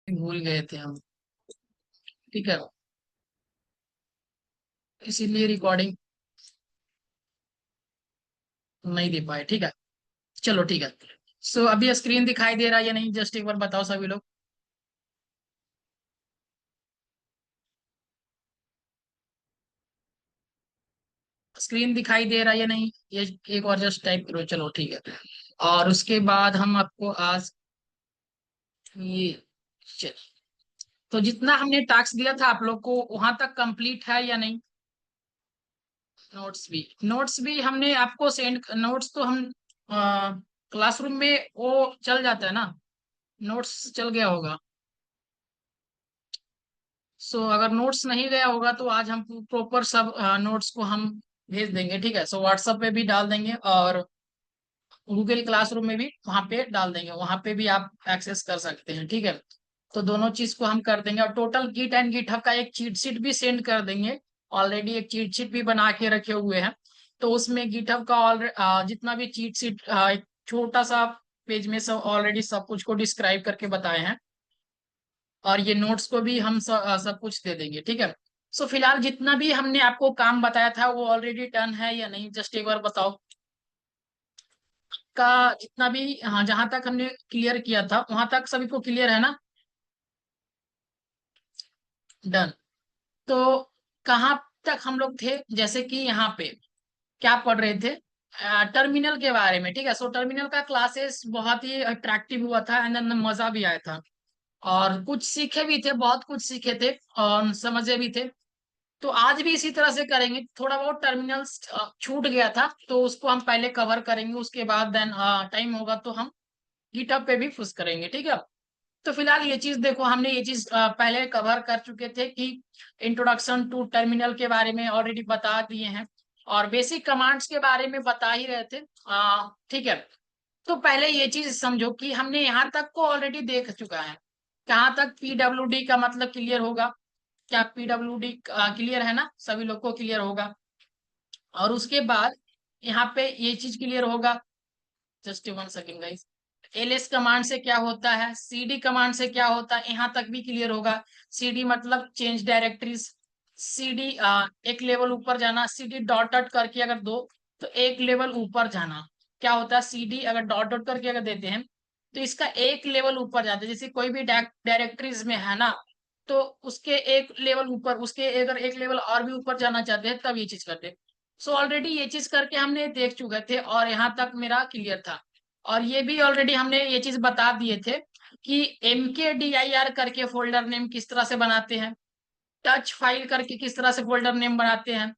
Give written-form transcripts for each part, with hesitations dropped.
भूल गए थे हम। ठीक है, इसीलिए रिकॉर्डिंग नहीं दे पाए। ठीक है, चलो ठीक है। सो अभी स्क्रीन दिखाई दे रहा है या नहीं, जस्ट एक बार बताओ सभी लोग। स्क्रीन दिखाई दे रहा है या नहीं, ये एक बार जस्ट टाइप करो। चलो ठीक है। और उसके बाद हम आपको आज ये, चल, तो जितना हमने टास्क दिया था आप लोग को वहां तक कंप्लीट है या नहीं। नोट्स भी हमने आपको सेंड, नोट्स तो हम क्लासरूम में वो चल जाता है ना, नोट्स चल गया होगा। सो अगर नोट्स नहीं गया होगा तो आज हम प्रॉपर सब नोट्स को हम भेज देंगे। ठीक है, सो व्हाट्सएप पे भी डाल देंगे और गूगल क्लासरूम में भी वहां पे डाल देंगे, वहां पे भी आप एक्सेस कर सकते हैं। ठीक है, तो दोनों चीज को हम कर देंगे और टोटल गिट एंड गिटहब का एक चीट शीट भी सेंड कर देंगे। ऑलरेडी एक चीट शीट भी बना के रखे हुए हैं, तो उसमें गिटहब का जितना भी चीट शीट एक छोटा सा पेज में सब ऑलरेडी सब कुछ को डिस्क्राइब करके बताए हैं। और ये नोट्स को भी हम सब कुछ दे देंगे। ठीक है, सो फिलहाल जितना भी हमने आपको काम बताया था वो ऑलरेडी डन है या नहीं, जस्ट एक बार बताओ। का जितना भी, हाँ, जहां तक हमने क्लियर किया था वहां तक सभी को क्लियर है ना। डन। तो कहाँ तक हम लोग थे, जैसे कि यहाँ पे क्या पढ़ रहे थे, टर्मिनल के बारे में। ठीक है, सो टर्मिनल का क्लासेस बहुत ही अट्रैक्टिव हुआ था एंड मजा भी आया था। और कुछ सीखे भी थे, बहुत कुछ सीखे थे और समझे भी थे। तो आज भी इसी तरह से करेंगे। थोड़ा बहुत टर्मिनल्स छूट गया था तो उसको हम पहले कवर करेंगे, उसके बाद देन टाइम होगा तो हम गिटहब पे भी पुश करेंगे। ठीक है, तो फिलहाल ये चीज देखो, हमने ये चीज पहले कवर कर चुके थे कि इंट्रोडक्शन टू टर्मिनल के बारे में ऑलरेडी बता दिए हैं और बेसिक कमांड्स के बारे में बता ही रहे थे। ठीक है, तो पहले ये चीज समझो कि हमने यहाँ तक को ऑलरेडी देख चुका है। कहाँ तक पीडब्ल्यूडी का मतलब क्लियर होगा, क्या पीडब्ल्यूडी क्लियर है ना, सभी लोग को क्लियर होगा। और उसके बाद यहाँ पे ये चीज क्लियर होगा, just one second guys. LS command से क्या होता है, सीडी कमांड से क्या होता है, यहाँ तक भी क्लियर होगा। सीडी मतलब चेंज डायरेक्टरीज। सीडी एक लेवल ऊपर जाना, सीडी डॉट डॉट करके अगर दो तो एक लेवल ऊपर जाना। क्या होता है, सीडी अगर डॉट डॉट करके अगर देते हैं तो इसका एक लेवल ऊपर जाता है। जैसे कोई भी डायरेक्टरीज में है ना, तो उसके एक लेवल ऊपर, उसके अगर एक लेवल और भी ऊपर जाना चाहते हैं तब ये चीज करते हैं। सो ऑलरेडी ये चीज करके हमने देख चुके थे और यहाँ तक मेरा क्लियर था। और ये भी ऑलरेडी हमने ये चीज बता दिए थे कि MKDIR करके फोल्डर नेम किस तरह से बनाते हैं, टच फाइल करके किस तरह से फोल्डर नेम बनाते हैं।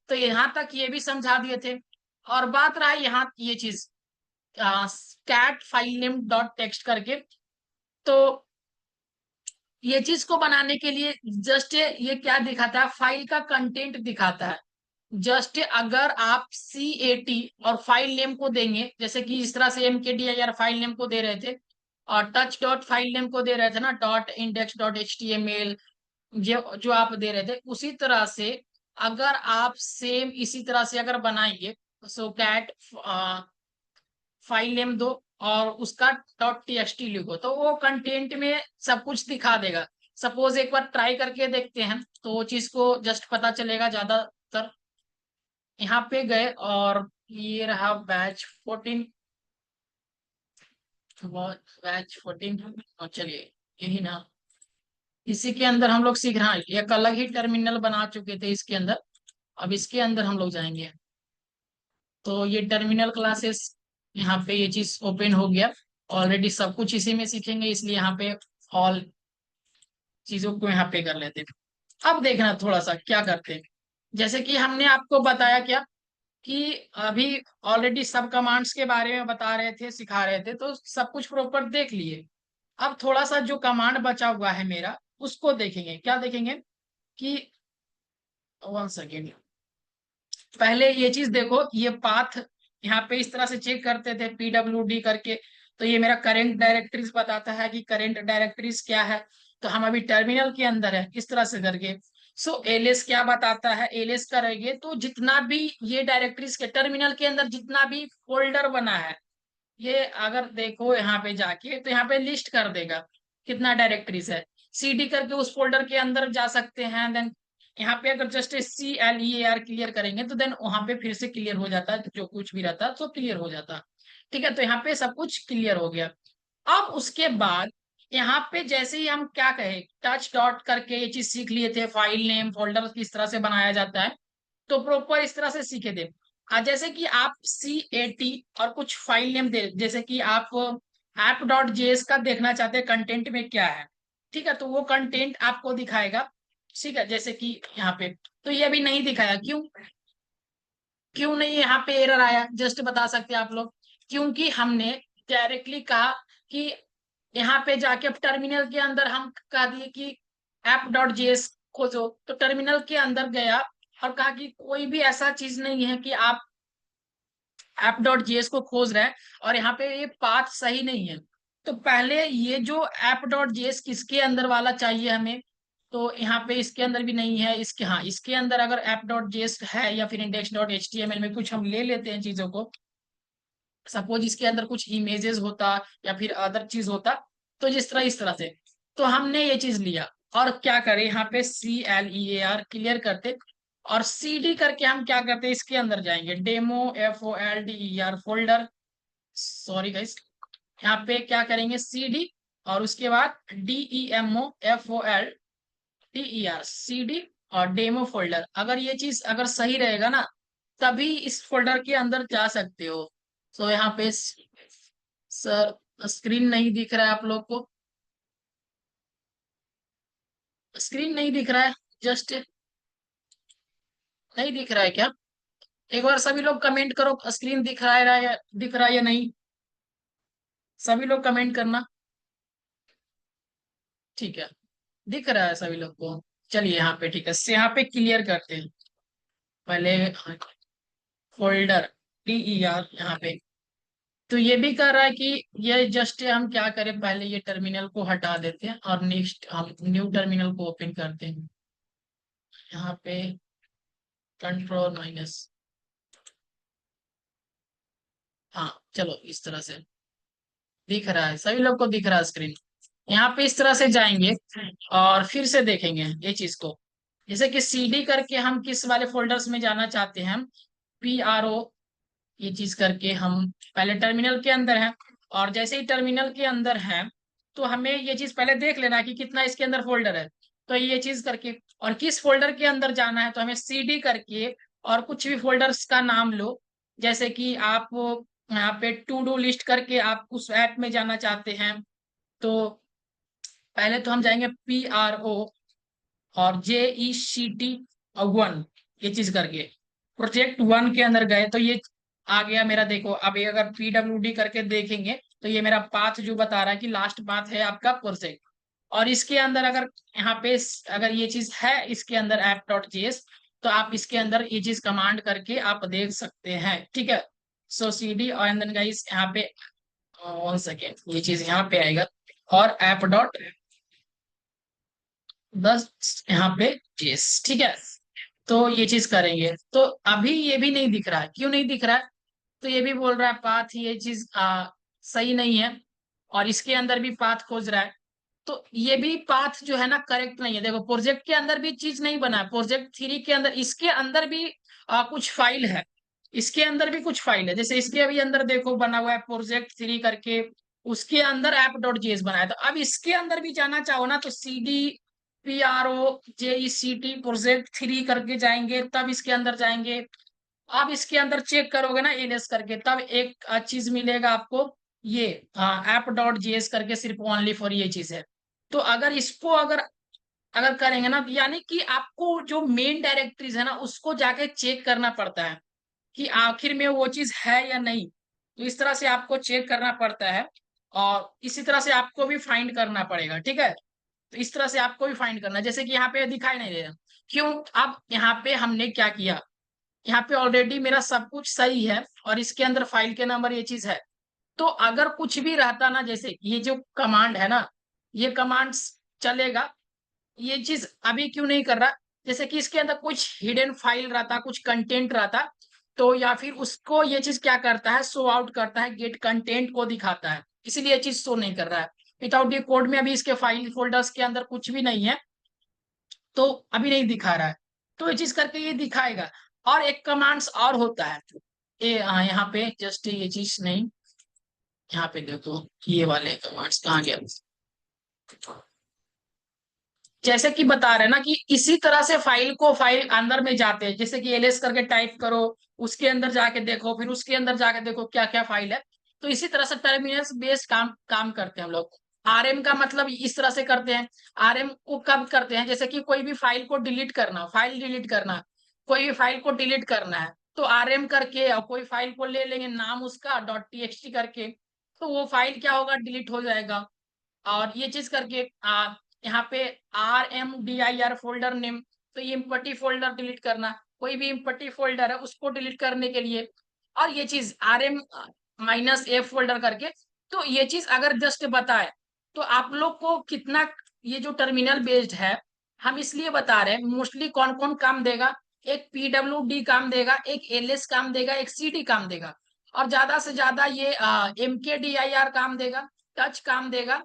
तो यहाँ तक ये भी समझा दिए थे। और बात रहा यहाँ ये चीज cat file name dot text करके, तो ये चीज को बनाने के लिए जस्ट ये क्या दिखाता है, फाइल का कंटेंट दिखाता है। जस्ट अगर आप CAT और फाइल नेम को देंगे, जैसे कि इस तरह से MKDIR फाइल नेम को दे रहे थे और टच डॉट फाइल नेम को दे रहे थे ना, डॉट इंडेक्स डॉट HTML, जो जो आप दे रहे थे उसी तरह से अगर आप सेम इसी तरह से अगर बनाएंगे, सो कैट फाइल नेम दो और उसका .txt लिखो तो वो कंटेंट में सब कुछ दिखा देगा। सपोज एक बार ट्राई करके देखते हैं तो वो चीज को जस्ट पता चलेगा ज्यादातर। यहाँ पे गए और ये रहा बैच 14 और चलिए यही ना, इसी के अंदर हम लोग सीख रहे हैं। एक अलग ही टर्मिनल बना चुके थे इसके अंदर, अब इसके अंदर हम लोग जाएंगे। तो ये टर्मिनल क्लासेस, यहाँ पे ये चीज ओपन हो गया। ऑलरेडी सब कुछ इसी में सीखेंगे इसलिए यहाँ पे ऑल चीजों को यहाँ पे कर लेते हैं। अब देखना थोड़ा सा क्या करते हैं, जैसे कि हमने आपको बताया क्या कि अभी ऑलरेडी सब कमांड्स के बारे में बता रहे थे, सिखा रहे थे, तो सब कुछ प्रॉपर देख लिए। अब थोड़ा सा जो कमांड बचा हुआ है मेरा उसको देखेंगे। क्या देखेंगे कि, वन सेकेंड, पहले ये चीज देखो, ये पाथ यहाँ पे इस तरह से चेक करते थे PWD करके, तो ये मेरा करेंट डायरेक्टरीज बताता है कि करेंट डायरेक्टरीज क्या है। तो हम अभी टर्मिनल के अंदर है, इस तरह से करके। सो एलएस क्या बताता है, एलएस करेंगे तो जितना भी ये डायरेक्टरीज के टर्मिनल के अंदर जितना भी फोल्डर बना है, ये अगर देखो यहाँ पे जाके तो यहाँ पे लिस्ट कर देगा कितना डायरेक्टरीज है, CD करके उस फोल्डर के अंदर जा सकते हैं। देन यहाँ पे अगर जस्ट CLEAR क्लियर करेंगे तो देन वहां पे फिर से क्लियर हो जाता है, जो कुछ भी रहता तो क्लियर हो जाता। ठीक है, तो यहाँ पे सब कुछ क्लियर हो गया। अब उसके बाद यहाँ पे जैसे ही हम क्या कहे, टच डॉट करके ये चीज सीख लिए थे, फाइल नेम फोल्डर किस तरह से बनाया जाता है, तो प्रॉपर इस तरह से सीखे थे। जैसे कि आप CAT और कुछ फाइल नेम दे, जैसे कि आप app.js का देखना चाहते हैं कंटेंट में क्या है, ठीक है, तो वो कंटेंट आपको दिखाएगा। ठीक है, जैसे कि यहाँ पे तो ये अभी नहीं दिखाया, क्यों क्यों नहीं यहाँ पे एरर आया, जस्ट बता सकते हैं आप लोग। क्योंकि हमने डायरेक्टली कहा कि यहाँ पे जाके अब टर्मिनल के अंदर हम कह दिए कि app.js खोजो, तो टर्मिनल के अंदर गया और कहा कि कोई भी ऐसा चीज नहीं है कि आप app.js को खोज रहे हैं और यहाँ पे ये पाथ सही नहीं है। तो पहले ये जो app.js किसके अंदर वाला चाहिए हमें, तो यहाँ पे इसके अंदर भी नहीं है, इसके हाँ इसके अंदर अगर app.js है या फिर index.html में कुछ हम ले लेते हैं चीजों को, सपोज इसके अंदर कुछ इमेजेस होता या फिर अदर चीज होता, तो जिस तरह इस तरह से, तो हमने ये चीज लिया और क्या करें यहाँ पे CLEAR क्लियर करते और CD करके हम क्या करते हैं, इसके अंदर जाएंगे demo FOLDER folder, sorry guys, यहाँ पे क्या करेंगे CD और उसके बाद DEMO FOLDER CD और डेमो फोल्डर। अगर ये चीज अगर सही रहेगा ना, तभी इस फोल्डर के अंदर जा सकते हो। तो यहाँ पे सर स्क्रीन नहीं दिख रहा है आप लोग को, स्क्रीन नहीं दिख रहा है, जस्ट नहीं दिख रहा है क्या? एक बार सभी लोग कमेंट करो, स्क्रीन दिख रहा है या दिख रहा है या नहीं, सभी लोग कमेंट करना। ठीक है, दिख रहा है सभी लोग को। चलिए यहाँ पे ठीक है, से यहाँ पे क्लियर करते हैं पहले फोल्डर DER यहाँ पे। तो ये भी कह रहा है कि ये जस्ट हम क्या करें, पहले ये टर्मिनल को हटा देते हैं और नेक्स्ट हम न्यू टर्मिनल को ओपन करते हैं। यहाँ पे कंट्रोल माइनस, हाँ चलो इस तरह से दिख रहा है, सभी लोग को दिख रहा है स्क्रीन। यहाँ पे इस तरह से जाएंगे और फिर से देखेंगे ये चीज को, जैसे कि CD करके हम किस वाले फोल्डर्स में जाना चाहते हैं, हम PRO ये चीज करके हम पहले टर्मिनल के अंदर है, और जैसे ही टर्मिनल के अंदर है तो हमें ये चीज पहले देख लेना है कि कितना इसके अंदर फोल्डर है। तो ये चीज करके और किस फोल्डर के अंदर जाना है, तो हमें CD करके और कुछ भी फोल्डर्स का नाम लो, जैसे कि आप यहाँ पे टू डू लिस्ट करके आप उस ऐप में जाना चाहते हैं, तो पहले तो हम जाएंगे PRO और JECT और 1 ये चीज करके प्रोजेक्ट 1 के अंदर गए तो ये आ गया मेरा। देखो अब ये अगर PWD करके देखेंगे तो ये मेरा पाथ जो बता रहा है कि लास्ट पाथ है आपका प्रोजेक्ट। और इसके अंदर अगर यहाँ पे अगर ये चीज है इसके अंदर app.js, तो आप इसके अंदर ये चीज कमांड करके आप देख सकते हैं। ठीक है, सो CD और देन गाइस यहाँ पे 1 सेकेंड ये चीज यहाँ पे आएगा और app.10 यहाँ पे जेस। ठीक है, तो ये चीज करेंगे, तो अभी ये भी नहीं दिख रहा है, क्यों नहीं दिख रहा है, तो ये भी बोल रहा है पाथ ये चीज सही नहीं है, और इसके अंदर भी पाथ खोज रहा है, तो ये भी पाथ जो है ना करेक्ट नहीं है। देखो प्रोजेक्ट के अंदर भी चीज नहीं बना है, प्रोजेक्ट 3 के अंदर इसके अंदर भी कुछ फाइल है, इसके अंदर भी कुछ फाइल है, जैसे इसके अभी अंदर देखो बना हुआ है प्रोजेक्ट 3 करके, उसके अंदर app.js बना है। तो अब इसके अंदर भी जाना चाहो ना तो CD PROJECT प्रोजेक्ट 3 करके जाएंगे, तब इसके अंदर जाएंगे। आप इसके अंदर चेक करोगे ना एलएस करके, तब एक चीज मिलेगा आपको, ये app.js करके सिर्फ ओनली फॉर ये चीज है। तो अगर इसको अगर अगर करेंगे ना, तो यानी कि आपको जो मेन डायरेक्टरीज है ना उसको जाके चेक करना पड़ता है कि आखिर में वो चीज है या नहीं। तो इस तरह से आपको चेक करना पड़ता है और इसी तरह से आपको भी फाइंड करना पड़ेगा। ठीक है, तो इस तरह से आपको भी फाइंड करना है, जैसे कि यहाँ पे दिखाई नहीं दे रहा, क्यों? अब यहाँ पे हमने क्या किया, यहाँ पे ऑलरेडी मेरा सब कुछ सही है और इसके अंदर फाइल के नंबर ये चीज है। तो अगर कुछ भी रहता ना, जैसे ये जो कमांड है ना, ये कमांड चलेगा, ये चीज अभी क्यों नहीं कर रहा, जैसे कि इसके अंदर कुछ हिडन फाइल रहता, कुछ कंटेंट रहता, तो या फिर उसको ये चीज क्या करता है, शो आउट करता है, गेट कंटेंट को दिखाता है, इसीलिए ये चीज शो नहीं कर रहा है। विदाउट ये कोड में अभी इसके फाइल फोल्डर्स के अंदर कुछ भी नहीं है, तो अभी नहीं दिखा रहा है। तो ये चीज करके ये दिखाएगा। और एक कमांड्स और होता है, ये यहाँ पे जस्ट ये चीज नहीं, यहाँ पे देखो ये वाले कमांड्स कहाँ गया। जैसे कि बता रहे हैं ना कि इसी तरह से फाइल अंदर में जाते हैं, जैसे कि एलएस करके टाइप करो, उसके अंदर जाके देखो, फिर उसके अंदर जाके देखो क्या क्या फाइल है। तो इसी तरह से टर्मिनल्स बेस्ड काम काम करते हैं हम लोग। आरएम का मतलब इस तरह से करते हैं। आरएम को कब करते हैं, जैसे कि कोई भी फाइल को डिलीट करना, फाइल डिलीट करना, कोई भी फाइल को डिलीट करना है, तो आरएम करके, और कोई फाइल को ले लेंगे नाम उसका डॉट टीएक्सटी करके, तो वो फाइल क्या होगा, डिलीट हो जाएगा। और ये चीज करके यहाँ पे RMDIR फोल्डर नेम, तो ये इम्पटी फोल्डर डिलीट करना, कोई भी इम्पटी फोल्डर है उसको डिलीट करने के लिए। और ये चीज RM-F फोल्डर करके, तो ये चीज अगर जस्ट बताए तो आप लोग को कितना, ये जो टर्मिनल बेस्ड है, हम इसलिए बता रहे हैं मोस्टली कौन कौन काम देगा। एक PWD काम देगा, एक LS काम देगा, एक CD काम देगा, और ज्यादा से ज्यादा ये MKDIR काम देगा, टच काम देगा।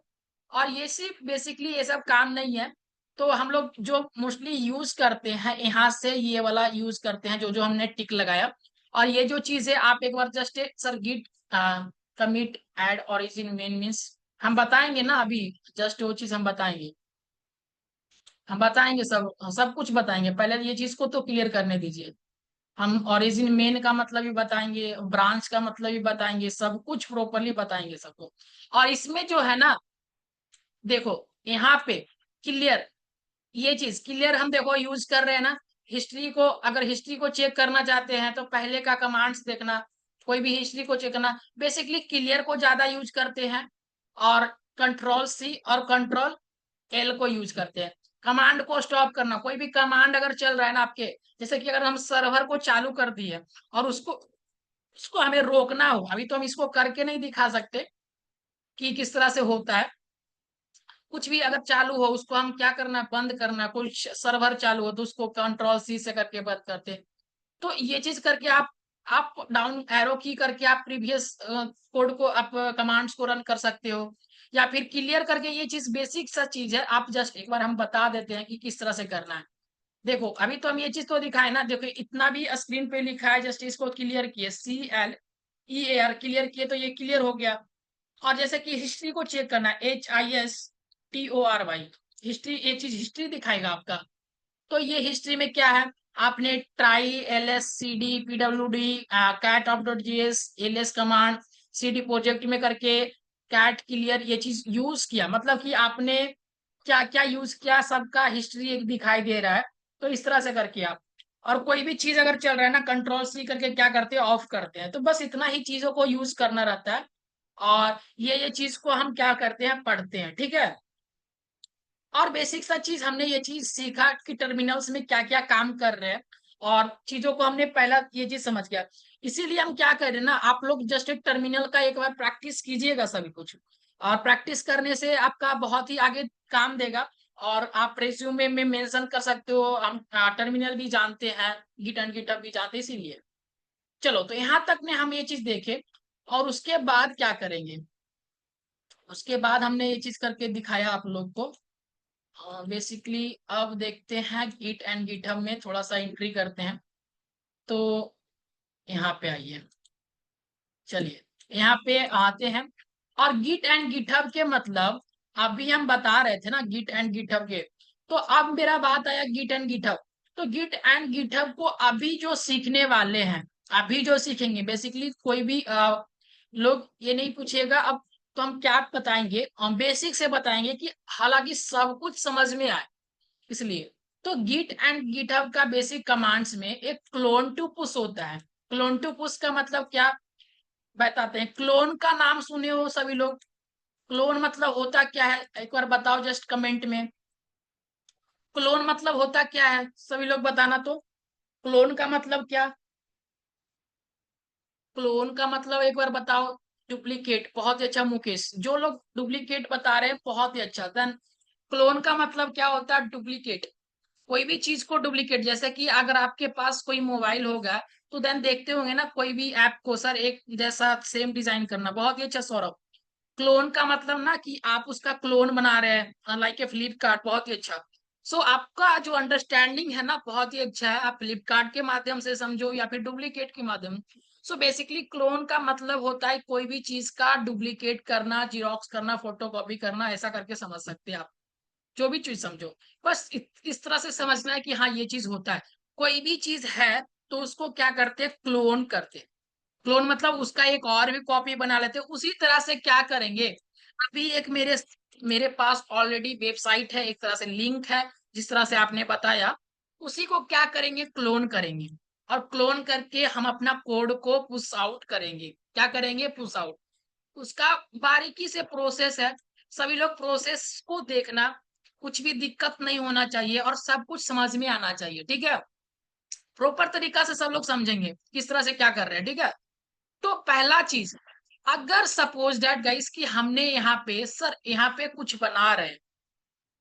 और ये सिर्फ बेसिकली ये सब काम नहीं है। तो हम लोग जो मोस्टली यूज करते हैं यहाँ से ये वाला यूज करते हैं, जो जो हमने टिक लगाया। और ये जो चीज है आप एक बार just sir git commit add origin main means हम बताएंगे ना अभी, जस्ट वो चीज हम बताएंगे। हम बताएंगे सब सब कुछ बताएंगे, पहले ये चीज को तो क्लियर करने दीजिए। हम ओरिजिन मेन का मतलब भी बताएंगे, ब्रांच का मतलब भी बताएंगे, सब कुछ प्रॉपरली बताएंगे सबको। और इसमें जो है ना, देखो यहाँ पे क्लियर, ये चीज क्लियर हम देखो यूज कर रहे हैं ना। हिस्ट्री को, अगर हिस्ट्री को चेक करना चाहते हैं तो पहले का कमांड्स देखना, कोई भी हिस्ट्री को चेक करना, बेसिकली क्लियर को ज्यादा यूज करते हैं। और कंट्रोल C और कंट्रोल L को यूज करते हैं। कमांड को स्टॉप करना, कोई भी कमांड अगर चल रहा है ना आपके, जैसे कि अगर हम सर्वर को चालू कर दिए और उसको उसको हमें रोकना हो, अभी तो हम इसको करके नहीं दिखा सकते कि किस तरह से होता है। कुछ भी अगर चालू हो उसको हम क्या करना, बंद करना, कोई सर्वर चालू हो तो उसको कंट्रोल C से करके बंद करते हैं। तो ये चीज करके आप डाउन एरो की करके आप प्रीवियस कोड को, आप कमांड्स को रन कर सकते हो, या फिर क्लियर करके। ये चीज बेसिक सा चीज है, आप जस्ट एक बार हम बता देते हैं कि किस तरह से करना है। देखो अभी तो हम ये चीज तो दिखाए ना, देखो इतना भी स्क्रीन पे लिखा है, जस्ट इसको क्लियर किए CLEAR क्लियर किए तो ये क्लियर हो गया। और जैसे कि हिस्ट्री को चेक करना है, HISTORY हिस्ट्री, ये चीज हिस्ट्री दिखाएगा आपका। तो ये हिस्ट्री में क्या है, आपने try LSCD PWD cat of dot GS LS command CD project में करके कैट क्लियर ये चीज यूज किया, मतलब कि आपने क्या क्या यूज किया, सबका हिस्ट्री एक दिखाई दे रहा है। तो इस तरह से करके आप, और कोई भी चीज अगर चल रहा है ना, कंट्रोल C करके क्या करते हैं, ऑफ करते हैं। तो बस इतना ही चीजों को यूज करना रहता है। और ये चीज को हम क्या करते हैं, पढ़ते हैं, ठीक है। और बेसिक सा चीज हमने ये चीज सीखा कि टर्मिनल्स में क्या क्या काम कर रहे हैं, और चीजों को हमने पहला ये चीज समझ गया। इसीलिए हम क्या कर रहे हैं ना, आप लोग जस्ट एक टर्मिनल का एक बार प्रैक्टिस कीजिएगा सभी कुछ। और प्रैक्टिस करने से आपका बहुत ही आगे काम देगा। और आप रेज्यूमे में मेंशन कर सकते हो हम टर्मिनल भी जानते हैं, गिट एंड गिटहब भी जानते हैं, इसीलिए। चलो तो यहाँ तक ने हम ये चीज देखे। और उसके बाद क्या करेंगे, उसके बाद हमने ये चीज करके दिखाया आप लोग को। बेसिकली अब देखते हैं गिट एंड गिटहब में थोड़ा सा एंट्री करते हैं। तो यहाँ पे आइए, चलिए यहाँ पे आते हैं। और गिट एंड गिटहब के मतलब अभी हम बता रहे थे ना गिट एंड गिटहब के। तो अब मेरा बात आया गिट एंड गिटहब। तो गिट एंड गिटहब को अभी जो सीखने वाले हैं, अभी जो सीखेंगे, बेसिकली कोई भी लोग ये नहीं पूछेगा अब तो हम क्या बताएंगे, हम बेसिक से बताएंगे कि हालांकि सब कुछ समझ में आए, इसलिए। तो गिट एंड गिटहब का बेसिक कमांड्स में एक क्लोन टू पुश होता है। क्लोन टू पुश का मतलब क्या, बताते हैं। क्लोन का नाम सुने हो सभी लोग, क्लोन मतलब होता क्या है, एक बार बताओ जस्ट कमेंट में। क्लोन मतलब होता क्या है, सभी लोग बताना तो। क्लोन का मतलब क्या, क्लोन का मतलब एक बार बताओ। डुप्लीकेट, बहुत ही अच्छा मुकेश, जो लोग डुप्लीकेट बता रहे हैं बहुत ही अच्छा। देन क्लोन का मतलब क्या होता है, डुप्लीकेट, कोई भी चीज को डुप्लीकेट। जैसे कि अगर आपके पास कोई मोबाइल होगा तो देन देखते होंगे ना, कोई भी ऐप को सर एक जैसा सेम डिजाइन करना, बहुत ही अच्छा सौरभ। क्लोन का मतलब ना कि आप उसका क्लोन बना रहे हैं, लाइक ए फ्लिपकार्ट, बहुत ही अच्छा। सो आपका जो अंडरस्टैंडिंग है ना बहुत ही अच्छा है, आप फ्लिपकार्ट के माध्यम से समझो या फिर डुप्लीकेट के माध्यम। सो बेसिकली क्लोन का मतलब होता है कोई भी चीज का डुप्लीकेट करना, जीरोक्स करना, फोटोकॉपी करना, ऐसा करके समझ सकते हैं आप। जो भी चीज समझो, बस इस तरह से समझना है कि हाँ ये चीज होता है। कोई भी चीज है तो उसको क्या करते हैं, क्लोन करते हैं। क्लोन मतलब उसका एक और भी कॉपी बना लेते हैं। उसी तरह से क्या करेंगे, अभी एक मेरे मेरे पास ऑलरेडी वेबसाइट है, एक तरह से लिंक है, जिस तरह से आपने बताया, उसी को क्या करेंगे, क्लोन करेंगे। और क्लोन करके हम अपना कोड को पुश आउट करेंगे। क्या करेंगे, पुश आउट। उसका बारीकी से प्रोसेस है। सभी लोग प्रोसेस को देखना, कुछ भी दिक्कत नहीं होना चाहिए और सब कुछ समझ में आना चाहिए, ठीक है। प्रॉपर तरीका से सब लोग समझेंगे किस तरह से क्या कर रहे हैं, ठीक है। तो पहला चीज, अगर सपोज दैट गाइस कि हमने यहाँ पे, सर यहाँ पे कुछ बना रहे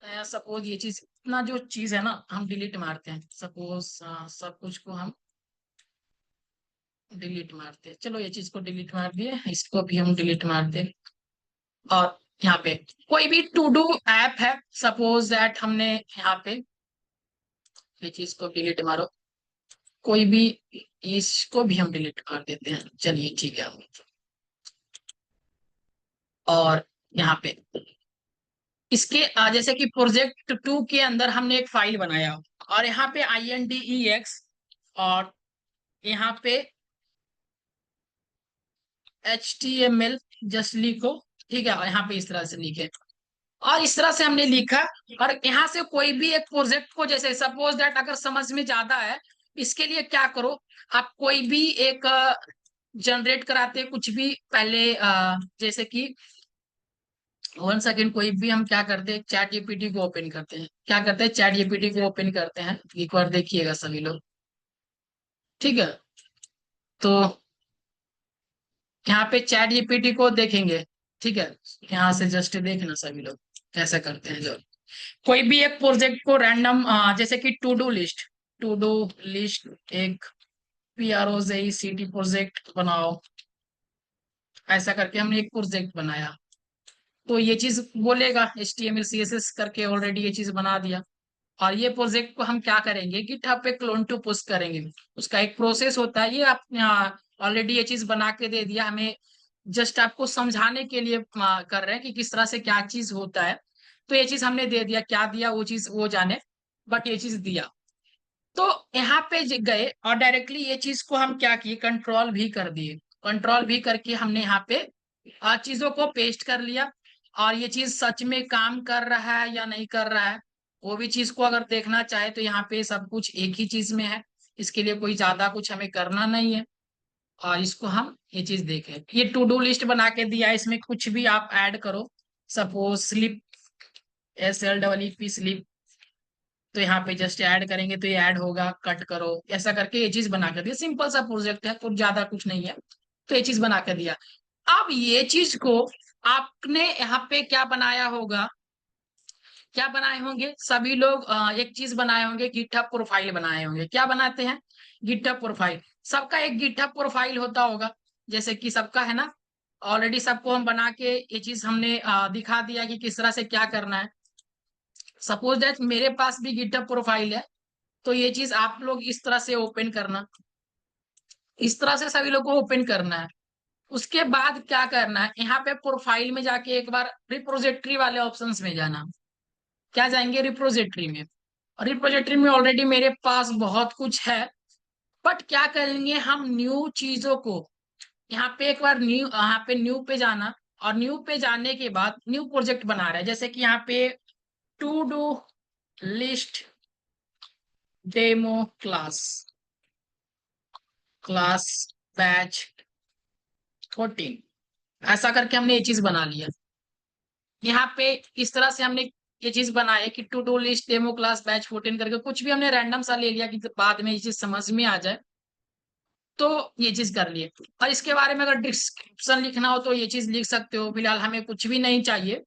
हैं, सपोज ये चीज, इतना जो चीज है ना हम डिलीट मारते हैं, सपोज सब कुछ को हम डिलीट मारते हैं। चलो ये चीज को डिलीट मार दिए, इसको भी हम डिलीट मार दें। और यहाँ पे कोई भी टू डू ऐप है, सपोज दैट हमने यहाँ पे ये चीज को डिलीट मारो, कोई भी, इसको भी हम डिलीट कर देते हैं, चलिए ठीक है। और यहाँ पे इसके जैसे कि प्रोजेक्ट 2 के अंदर हमने एक फाइल बनाया, और यहाँ पे INDEX, और यहाँ पे HTML जस्ट लिखो, ठीक है। और यहाँ पे इस तरह से लिखे, और इस तरह से हमने लिखा। और यहाँ से कोई भी एक प्रोजेक्ट को, जैसे सपोज दैट अगर समझ में ज्यादा है, इसके लिए क्या करो, आप कोई भी एक जनरेट कराते कुछ भी पहले, जैसे कि 1 सेकेंड, कोई भी हम क्या करते हैं, चैट जीपीटी को ओपन करते हैं। क्या करते हैं, चैट जीपीटी को ओपन करते हैं, एक बार देखिएगा सभी लोग, ठीक है। तो यहाँ पे चैट जीपीटी को देखेंगे, ठीक है। यहाँ से जस्ट देखना सभी लोग कैसे करते हैं। जो कोई भी एक प्रोजेक्ट को रैंडम, जैसे कि टू डू लिस्ट एक PROJECT प्रोजेक्ट बनाओ, ऐसा करके हमने एक प्रोजेक्ट बनाया। तो ये चीज बोलेगा HTML CSS करके ऑलरेडी ये चीज बना दिया। और ये प्रोजेक्ट को हम क्या करेंगे, गिटहब पे क्लोन टू पुश करेंगे। उसका एक प्रोसेस होता है, ये आप ऑलरेडी ये चीज बना के दे दिया हमें, जस्ट आपको समझाने के लिए कर रहे हैं कि किस तरह से क्या चीज होता है। तो ये चीज हमने दे दिया, क्या दिया वो चीज वो जाने, बट ये चीज दिया। तो यहाँ पे गए और डायरेक्टली ये चीज को हम क्या किए, कंट्रोल भी कर दिए। कंट्रोल भी करके हमने यहाँ पे चीजों को पेस्ट कर लिया। और ये चीज सच में काम कर रहा है या नहीं कर रहा है, वो भी चीज को अगर देखना चाहे तो यहाँ पे सब कुछ एक ही चीज में है। इसके लिए कोई ज्यादा कुछ हमें करना नहीं है। और इसको हम ये चीज देखें, ये टू डू लिस्ट बना के दिया है, इसमें कुछ भी आप ऐड करो। सपोज स्लिप, SLEEP स्लिप, तो यहाँ पे जस्ट ऐड करेंगे तो ये ऐड होगा, कट करो, ऐसा करके ये चीज बना कर दिया। सिंपल सा प्रोजेक्ट है, कुछ ज्यादा कुछ नहीं है। तो ये चीज बना कर दिया। अब ये चीज को आपने यहाँ पे क्या बनाया होगा, क्या बनाए होंगे सभी लोग, एक चीज बनाए होंगे, गिटहब प्रोफाइल बनाए होंगे। क्या बनाते हैं, गिटहब प्रोफाइल। सबका एक गिटहब प्रोफाइल होता होगा, जैसे कि सबका है ना। ऑलरेडी सबको हम बना के ये चीज हमने दिखा दिया कि किस तरह से क्या करना है। सपोज दैट मेरे पास भी गिटहब प्रोफाइल है, तो ये चीज आप लोग इस तरह से ओपन करना, इस तरह से सभी लोग को ओपन करना है। उसके बाद क्या करना है, यहाँ पे प्रोफाइल में जाके एक बार रिपोजिटरी वाले ऑप्शंस में जाना। क्या जाएंगे, रिपोजिटरी में। और रिपोजिटरी में ऑलरेडी मेरे पास बहुत कुछ है, बट क्या करेंगे हम, न्यू चीजों को, यहाँ पे एक बार न्यू, यहाँ पे न्यू पे जाना। और न्यू पे जाने के बाद न्यू प्रोजेक्ट बना रहा है, जैसे कि यहाँ पे to do list demo class, class batch 14, ऐसा करके हमने ये चीज बना लिया। यहाँ पे इस तरह से हमने ये चीज बनाई है कि to do list demo class batch 14 करके कुछ भी हमने रैंडम सा ले लिया कि बाद में ये चीज समझ में आ जाए। तो ये चीज कर लिए। और इसके बारे में अगर डिस्क्रिप्शन लिखना हो तो ये चीज लिख सकते हो। फिलहाल हमें कुछ भी नहीं चाहिए,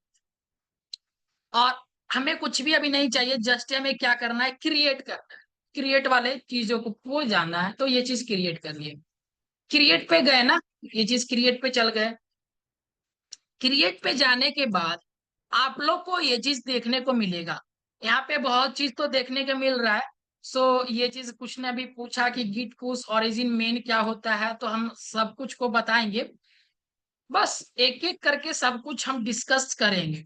और हमें कुछ भी अभी नहीं चाहिए, जस्ट हमें क्या करना है, क्रिएट करना है। क्रिएट वाले चीजों को जानना है, तो ये चीज क्रिएट कर लिए। क्रिएट पे गए ना, ये चीज क्रिएट पे चल गए। क्रिएट पे जाने के बाद आप लोग को ये चीज देखने को मिलेगा। यहाँ पे बहुत चीज तो देखने को मिल रहा है। सो ये चीज कुछ ने भी पूछा कि गिट पुश ओरिजिन मेन क्या होता है, तो हम सब कुछ को बताएंगे। बस एक एक करके सब कुछ हम डिस्कस करेंगे।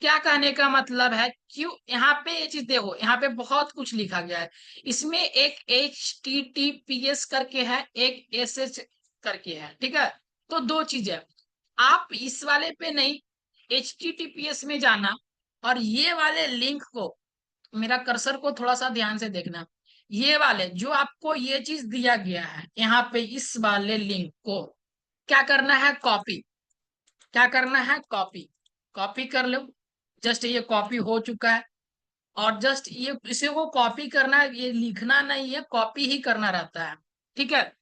क्या कहने का मतलब है, क्यों यहाँ पे ये चीज देखो, यहाँ पे बहुत कुछ लिखा गया है। इसमें एक HTTPS करके है, एक SS करके है, ठीक है। तो दो चीज है, आप इस वाले पे नहीं, HTTPS में जाना, और ये वाले लिंक को, मेरा कर्सर को थोड़ा सा ध्यान से देखना। ये वाले जो आपको ये चीज दिया गया है यहाँ पे, इस वाले लिंक को क्या करना है, कॉपी। क्या करना है, कॉपी। कॉपी कर लो। जस्ट ये कॉपी हो चुका है। और जस्ट ये इसे को कॉपी करना है, ये लिखना नहीं है, कॉपी ही करना रहता है, ठीक है।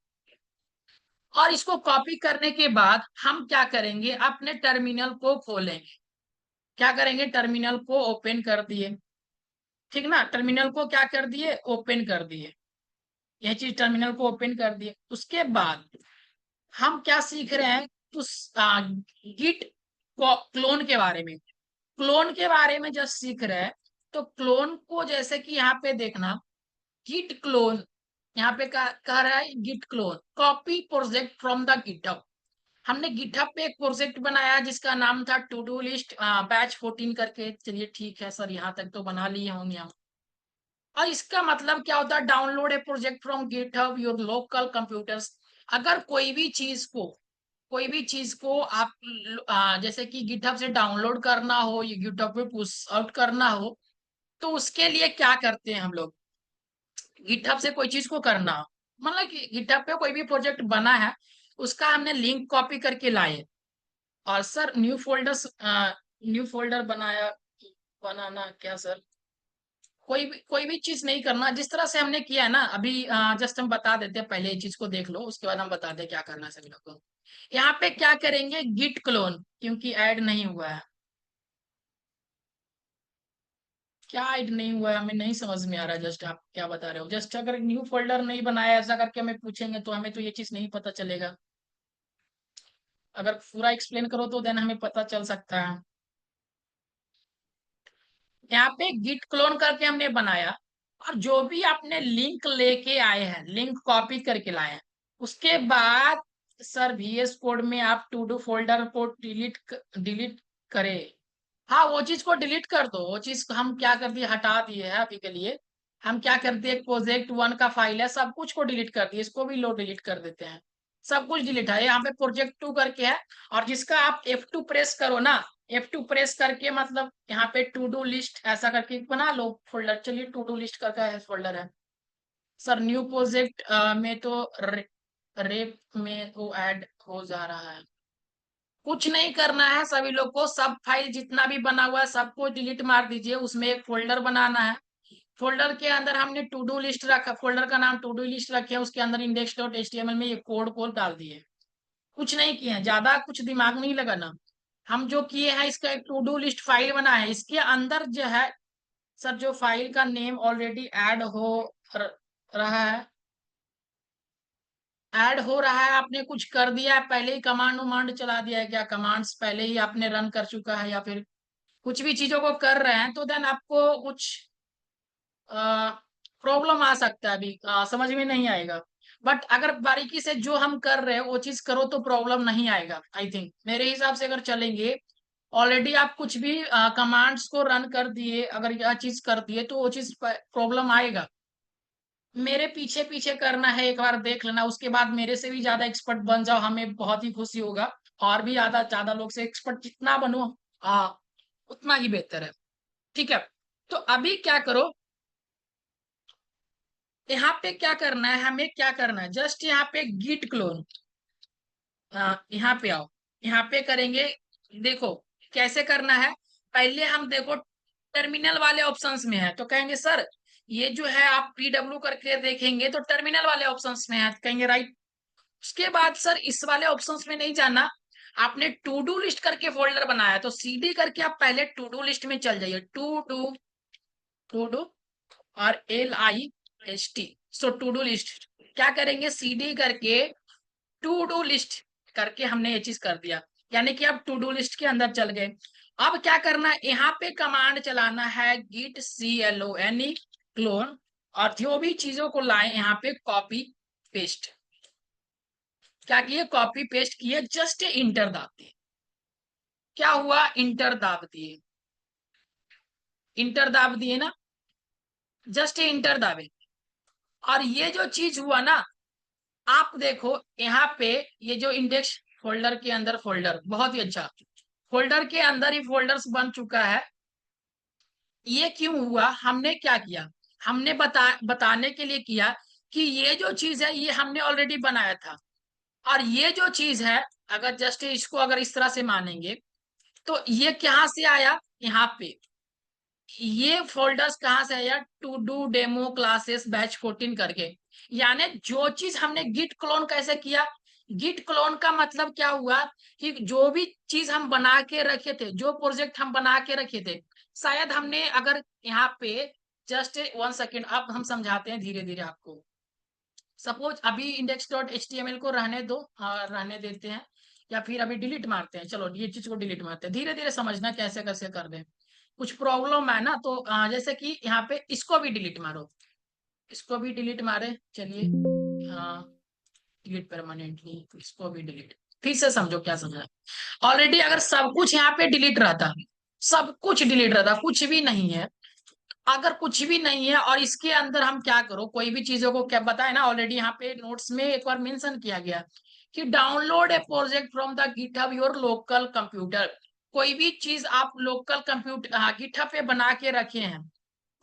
और इसको कॉपी करने के बाद हम क्या करेंगे, अपने टर्मिनल को खोलेंगे। क्या करेंगे, टर्मिनल को ओपन कर दिए, ठीक ना। टर्मिनल को क्या कर दिए, ओपन कर दिए। यह चीज टर्मिनल को ओपन कर दिए। उसके बाद हम क्या सीख रहे हैं, तो गिट क्लोन के बारे में। क्लोन के बारे में जब सीख रहे हैं, तो क्लोन को जैसे कि यहाँ पे देखना, गिट क्लोन, यहाँ पे कह रहा है git clone copy project from the GitHub. हमने गिटहब पे एक प्रोजेक्ट बनाया जिसका नाम था टू डू लिस्ट बैच 14 करके। चलिए ठीक है सर, यहाँ तक तो बना लिए होंगे हम। और इसका मतलब क्या होता है, download A project from GitHub your local computers. अगर कोई भी चीज को आप जैसे कि गिटहब से डाउनलोड करना हो, या गिटहब पे पुश आउट करना हो, तो उसके लिए क्या करते हैं हम लोग, गिटहब से कोई चीज को करना हो, मतलब कि गिटहब पे कोई भी प्रोजेक्ट बना है, उसका हमने लिंक कॉपी करके लाए। और सर न्यू फोल्डर बनाया, बनाना क्या सर, कोई भी चीज नहीं करना, जिस तरह से हमने किया है ना अभी। जस्ट हम बता देते हैं, पहले ये चीज को देख लो, उसके बाद हम बता दें क्या करना है सभी लोग को। यहाँ पे क्या करेंगे, गिट क्लोन, क्योंकि ऐड नहीं हुआ है। क्या ऐड नहीं हुआ है, हमें नहीं समझ में आ रहा है। जस्ट आप क्या बता रहे हो, जस्ट अगर न्यू फोल्डर नहीं बनाया ऐसा करके हमें पूछेंगे, तो हमें तो ये चीज नहीं पता चलेगा। अगर पूरा एक्सप्लेन करो तो देन हमें पता चल सकता है। यहाँ पे गिट क्लोन करके हमने बनाया, और जो भी आपने लिंक लेके आए हैं, लिंक कॉपी करके लाए हैं, उसके बाद सर VS कोड में आप टू डू फोल्डर को डिलीट करें। हाँ, वो चीज को डिलीट कर दो। वो चीज हम क्या कर दिए, हटा दिए है अभी के लिए। हम क्या करते हैं, प्रोजेक्ट 1 का फाइल है, सब कुछ को डिलीट कर दिए, इसको भी लो डिलीट कर देते हैं। सब कुछ डिलीट है, यहाँ पे प्रोजेक्ट 2 करके है। और जिसका आप F2 प्रेस करो ना, F2 प्रेस करके मतलब यहाँ पे टू डू लिस्ट ऐसा करके बना लो फोल्डर। चलिए टू डू लिस्ट करके है फोल्डर है। सर न्यू प्रोजेक्ट में तो रेप में वो ऐड हो जा रहा है। कुछ नहीं करना है सभी लोग को, सब फाइल जितना भी बना हुआ है सबको डिलीट मार दीजिए। उसमें एक फोल्डर बनाना है। फोल्डर के अंदर हमने टू डू लिस्ट रखा, फोल्डर का नाम टू डू लिस्ट रखे, उसके अंदर index.html में ये कोड को डाल दिए। कुछ नहीं किए हैं, ज्यादा कुछ दिमाग नहीं लगाना। हम जो किए हैं, इसका एक टू डू लिस्ट फाइल बना है, इसके अंदर जो है सर, जो फाइल का नेम ऑलरेडी रहा है, ऐड हो रहा है, आपने कुछ कर दिया है पहले ही, कमांड उमांड चला दिया है क्या, कमांड्स पहले ही आपने रन कर चुका है, या फिर कुछ भी चीजों को कर रहे हैं, तो देन आपको कुछ प्रॉब्लम आ सकता है। अभी समझ में नहीं आएगा। बट अगर बारीकी से जो हम कर रहे हैं वो चीज करो तो प्रॉब्लम नहीं आएगा। आई थिंक मेरे हिसाब से अगर चलेंगे, ऑलरेडी आप कुछ भी कमांड्स को रन कर दिए, अगर यह चीज कर दिए, तो वो चीज प्रॉब्लम आएगा। मेरे पीछे पीछे करना है, एक बार देख लेना, उसके बाद मेरे से भी ज्यादा एक्सपर्ट बन जाओ, हमें बहुत ही खुशी होगा। और भी ज्यादा ज्यादा लोग से एक्सपर्ट जितना बनो, उतना ही बेहतर है, ठीक है। तो अभी क्या करो, यहाँ पे क्या करना है, हमें क्या करना है, जस्ट यहाँ पे गिट क्लोन, यहाँ पे आओ, यहाँ पे करेंगे। देखो कैसे करना है, पहले हम देखो टर्मिनल वाले ऑप्शंस में है, तो कहेंगे सर ये जो है आप PW करके देखेंगे तो टर्मिनल वाले ऑप्शंस में है, कहेंगे राइट। उसके बाद सर इस वाले ऑप्शंस में नहीं जाना, आपने टू डू लिस्ट करके फोल्डर बनाया, तो CD करके आप पहले टू डू लिस्ट में चल जाइए। टू डू और LIST, so to do list. क्या करेंगे, CD करके टू डू लिस्ट करके हमने ये चीज कर दिया। यानी कि अब टू डू लिस्ट के अंदर चल गए। अब क्या करना है, यहाँ पे कमांड चलाना है git clone क्लोन, और जो भी चीजों को लाए यहाँ पे कॉपी पेस्ट। क्या किए, कॉपी पेस्ट किए, जस्ट इंटर दाब दिए। क्या हुआ, इंटर दाब दिए, इंटर दाब दिए ना, जस्ट इंटर दाबे। और ये जो चीज हुआ ना, आप देखो यहाँ पे ये जो इंडेक्स फोल्डर के अंदर फोल्डर, बहुत ही अच्छा, फोल्डर के अंदर ही फोल्डर्स बन चुका है। ये क्यों हुआ, हमने क्या किया, हमने बताने के लिए किया कि ये जो चीज है ये हमने ऑलरेडी बनाया था। और ये जो चीज है, अगर जस्ट इसको अगर इस तरह से मानेंगे, तो ये कहाँ से आया, यहाँ पे ये फोल्डर्स कहाँ से आया, to do demo classes batch 14 करके। यानी जो चीज हमने गिट क्लोन कैसे किया, गिट क्लोन का मतलब क्या हुआ कि जो भी चीज हम बना के रखे थे, जो प्रोजेक्ट हम बना के रखे थे, शायद हमने अगर यहाँ पे जस्ट 1 सेकेंड, अब हम समझाते हैं धीरे धीरे आपको। सपोज अभी index.html को रहने दो, रहने देते हैं, या फिर अभी डिलीट मारते हैं, चलो ये चीज को डिलीट मारते हैं, धीरे धीरे समझना कैसे कैसे कर दें। कुछ प्रॉब्लम है ना, तो जैसे कि यहाँ पे इसको भी डिलीट मारो, इसको भी डिलीट मारे, चलिए हाँ, डिलीट परमानेंटली, इसको भी डिलीट, फिर से समझो क्या समझा। ऑलरेडी अगर सब कुछ यहाँ पे डिलीट रहता, सब कुछ डिलीट रहता, कुछ भी नहीं है, अगर कुछ भी नहीं है, और इसके अंदर हम क्या करो, कोई भी चीजों को क्या बताए ना, ऑलरेडी यहाँ पे नोट्स में एक बार मेंशन किया गया कि download A project from the GitHub your local computer. कोई भी चीज आप लोकल कंप्यूटर गिटहब पे बना के रखे हैं,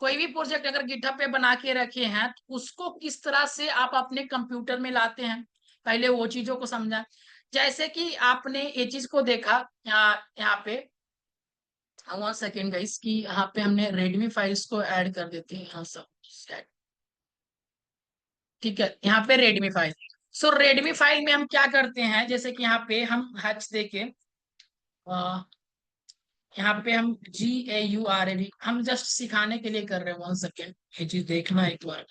कोई भी प्रोजेक्ट अगर गिटहब पे बना के रखे हैं, तो उसको किस तरह से आप अपने कंप्यूटर में लाते हैं, पहले वो चीजों को समझा। जैसे कि आपने ये चीज को देखा, यहाँ पे 1 सेकेंड गाइस, कि यहाँ पे हमने रेडमी फाइल्स को ऐड कर देते हैं, हाँ सब ठीक है, यहाँ पे रेडमी फाइल। सो रेडमी फाइल में हम क्या करते हैं, जैसे कि यहाँ पे हम हैच देके, यहाँ पे हम GAURAV, हम जस्ट सिखाने के लिए कर रहे हैं, 1 सेकेंड, ये चीज देखना एक बार।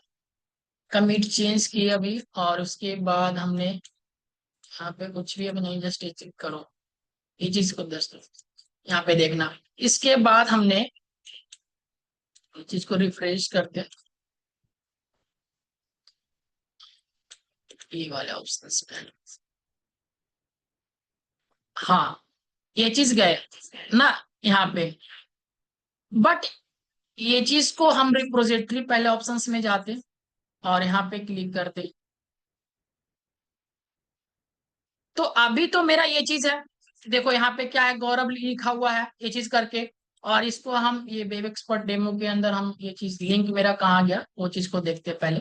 कमिट चेंज किए अभी, और उसके बाद हमने यहाँ पे कुछ भी अभी नहीं, जस्ट ये चेक करो, ये चीज को जस्ट यहाँ पे देखना। इसके बाद हमने इस चीज को रिफ्रेश करते हैं, ये वाले ऑप्शन, हाँ ये चीज गए ना यहाँ पे, बट ये चीज को हम रिपोजिटरी पहले ऑप्शंस में जाते और यहाँ पे क्लिक करते, तो अभी तो मेरा ये चीज है, देखो यहाँ पे क्या है, गौरव लिखा हुआ है ये चीज करके। और इसको हम ये वेब एक्सपर्ट डेमो के अंदर हम ये चीज, लिंक मेरा कहाँ गया वो चीज को देखते हैं पहले।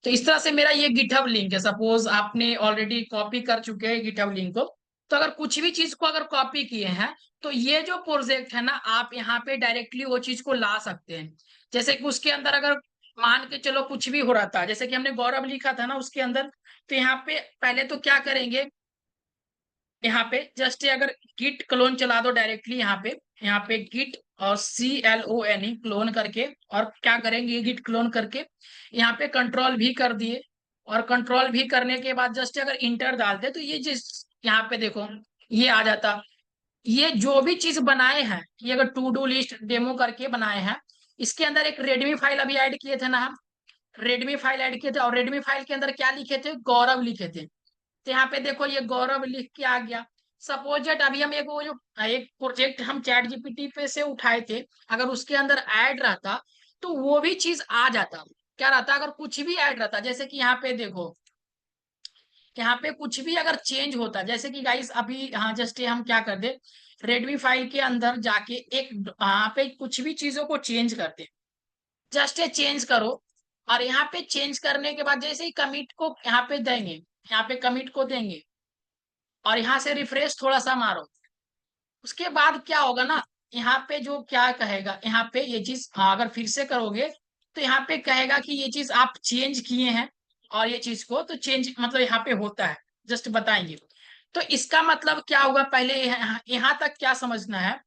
तो इस तरह से मेरा ये गिटहब लिंक है, सपोज आपने ऑलरेडी कॉपी कर चुके हैं गिटहब लिंक को, तो अगर कुछ भी चीज को अगर कॉपी किए हैं, तो ये जो प्रोजेक्ट है ना, आप यहाँ पे डायरेक्टली वो चीज को ला सकते हैं। जैसे कि उसके अंदर अगर मान के चलो कुछ भी हो रहा था, जैसे कि हमने गौरव लिखा था ना उसके अंदर, तो यहाँ पे पहले तो क्या करेंगे, यहाँ पे जस्ट अगर गिट क्लोन चला दो डायरेक्टली, यहाँ पे गिट और CLONE क्लोन करके, और क्या करेंगे, गिट क्लोन करके यहाँ पे कंट्रोल भी कर दिए, और कंट्रोल भी करने के बाद जस्ट अगर इंटर डालते, तो ये जिस यहाँ पे देखो ये आ जाता। ये जो भी चीज बनाए हैं, ये अगर टू डू लिस्ट डेमो करके बनाए हैं, इसके अंदर एक रेडमी फाइल अभी ऐड किए थे ना हम, रेडमी फाइल ऐड किए थे, और रेडमी फाइल के अंदर क्या लिखे थे, गौरव लिखे थे। तो यहाँ पे देखो ये गौरव लिख के आ गया। सपोज दैट अभी हम एक वो जो एक प्रोजेक्ट हम चैट जीपीटी पे से उठाए थे, अगर उसके अंदर ऐड रहता, तो वो भी चीज आ जाता। क्या रहता, अगर कुछ भी ऐड रहता, जैसे कि यहाँ पे देखो, यहाँ पे कुछ भी अगर चेंज होता, जैसे कि गाइस अभी हाँ जस्ट ये हम क्या कर दे, रेडमी फाइल के अंदर जाके एक यहाँ पे कुछ भी चीजों को चेंज करते, जस्ट ये चेंज करो, और यहाँ पे चेंज करने के बाद जैसे ही कमिट को यहाँ पे देंगे, यहाँ पे कमिट को देंगे, और यहाँ से रिफ्रेश थोड़ा सा मारो, उसके बाद क्या होगा ना, यहाँ पे जो क्या कहेगा, यहाँ पे ये चीज अगर फिर से करोगे, तो यहाँ पे कहेगा कि ये चीज आप चेंज किए हैं, और ये चीज को तो चेंज मतलब यहाँ पे होता है, जस्ट बताएंगे। तो इसका मतलब क्या होगा, पहले यहाँ तक क्या समझना है,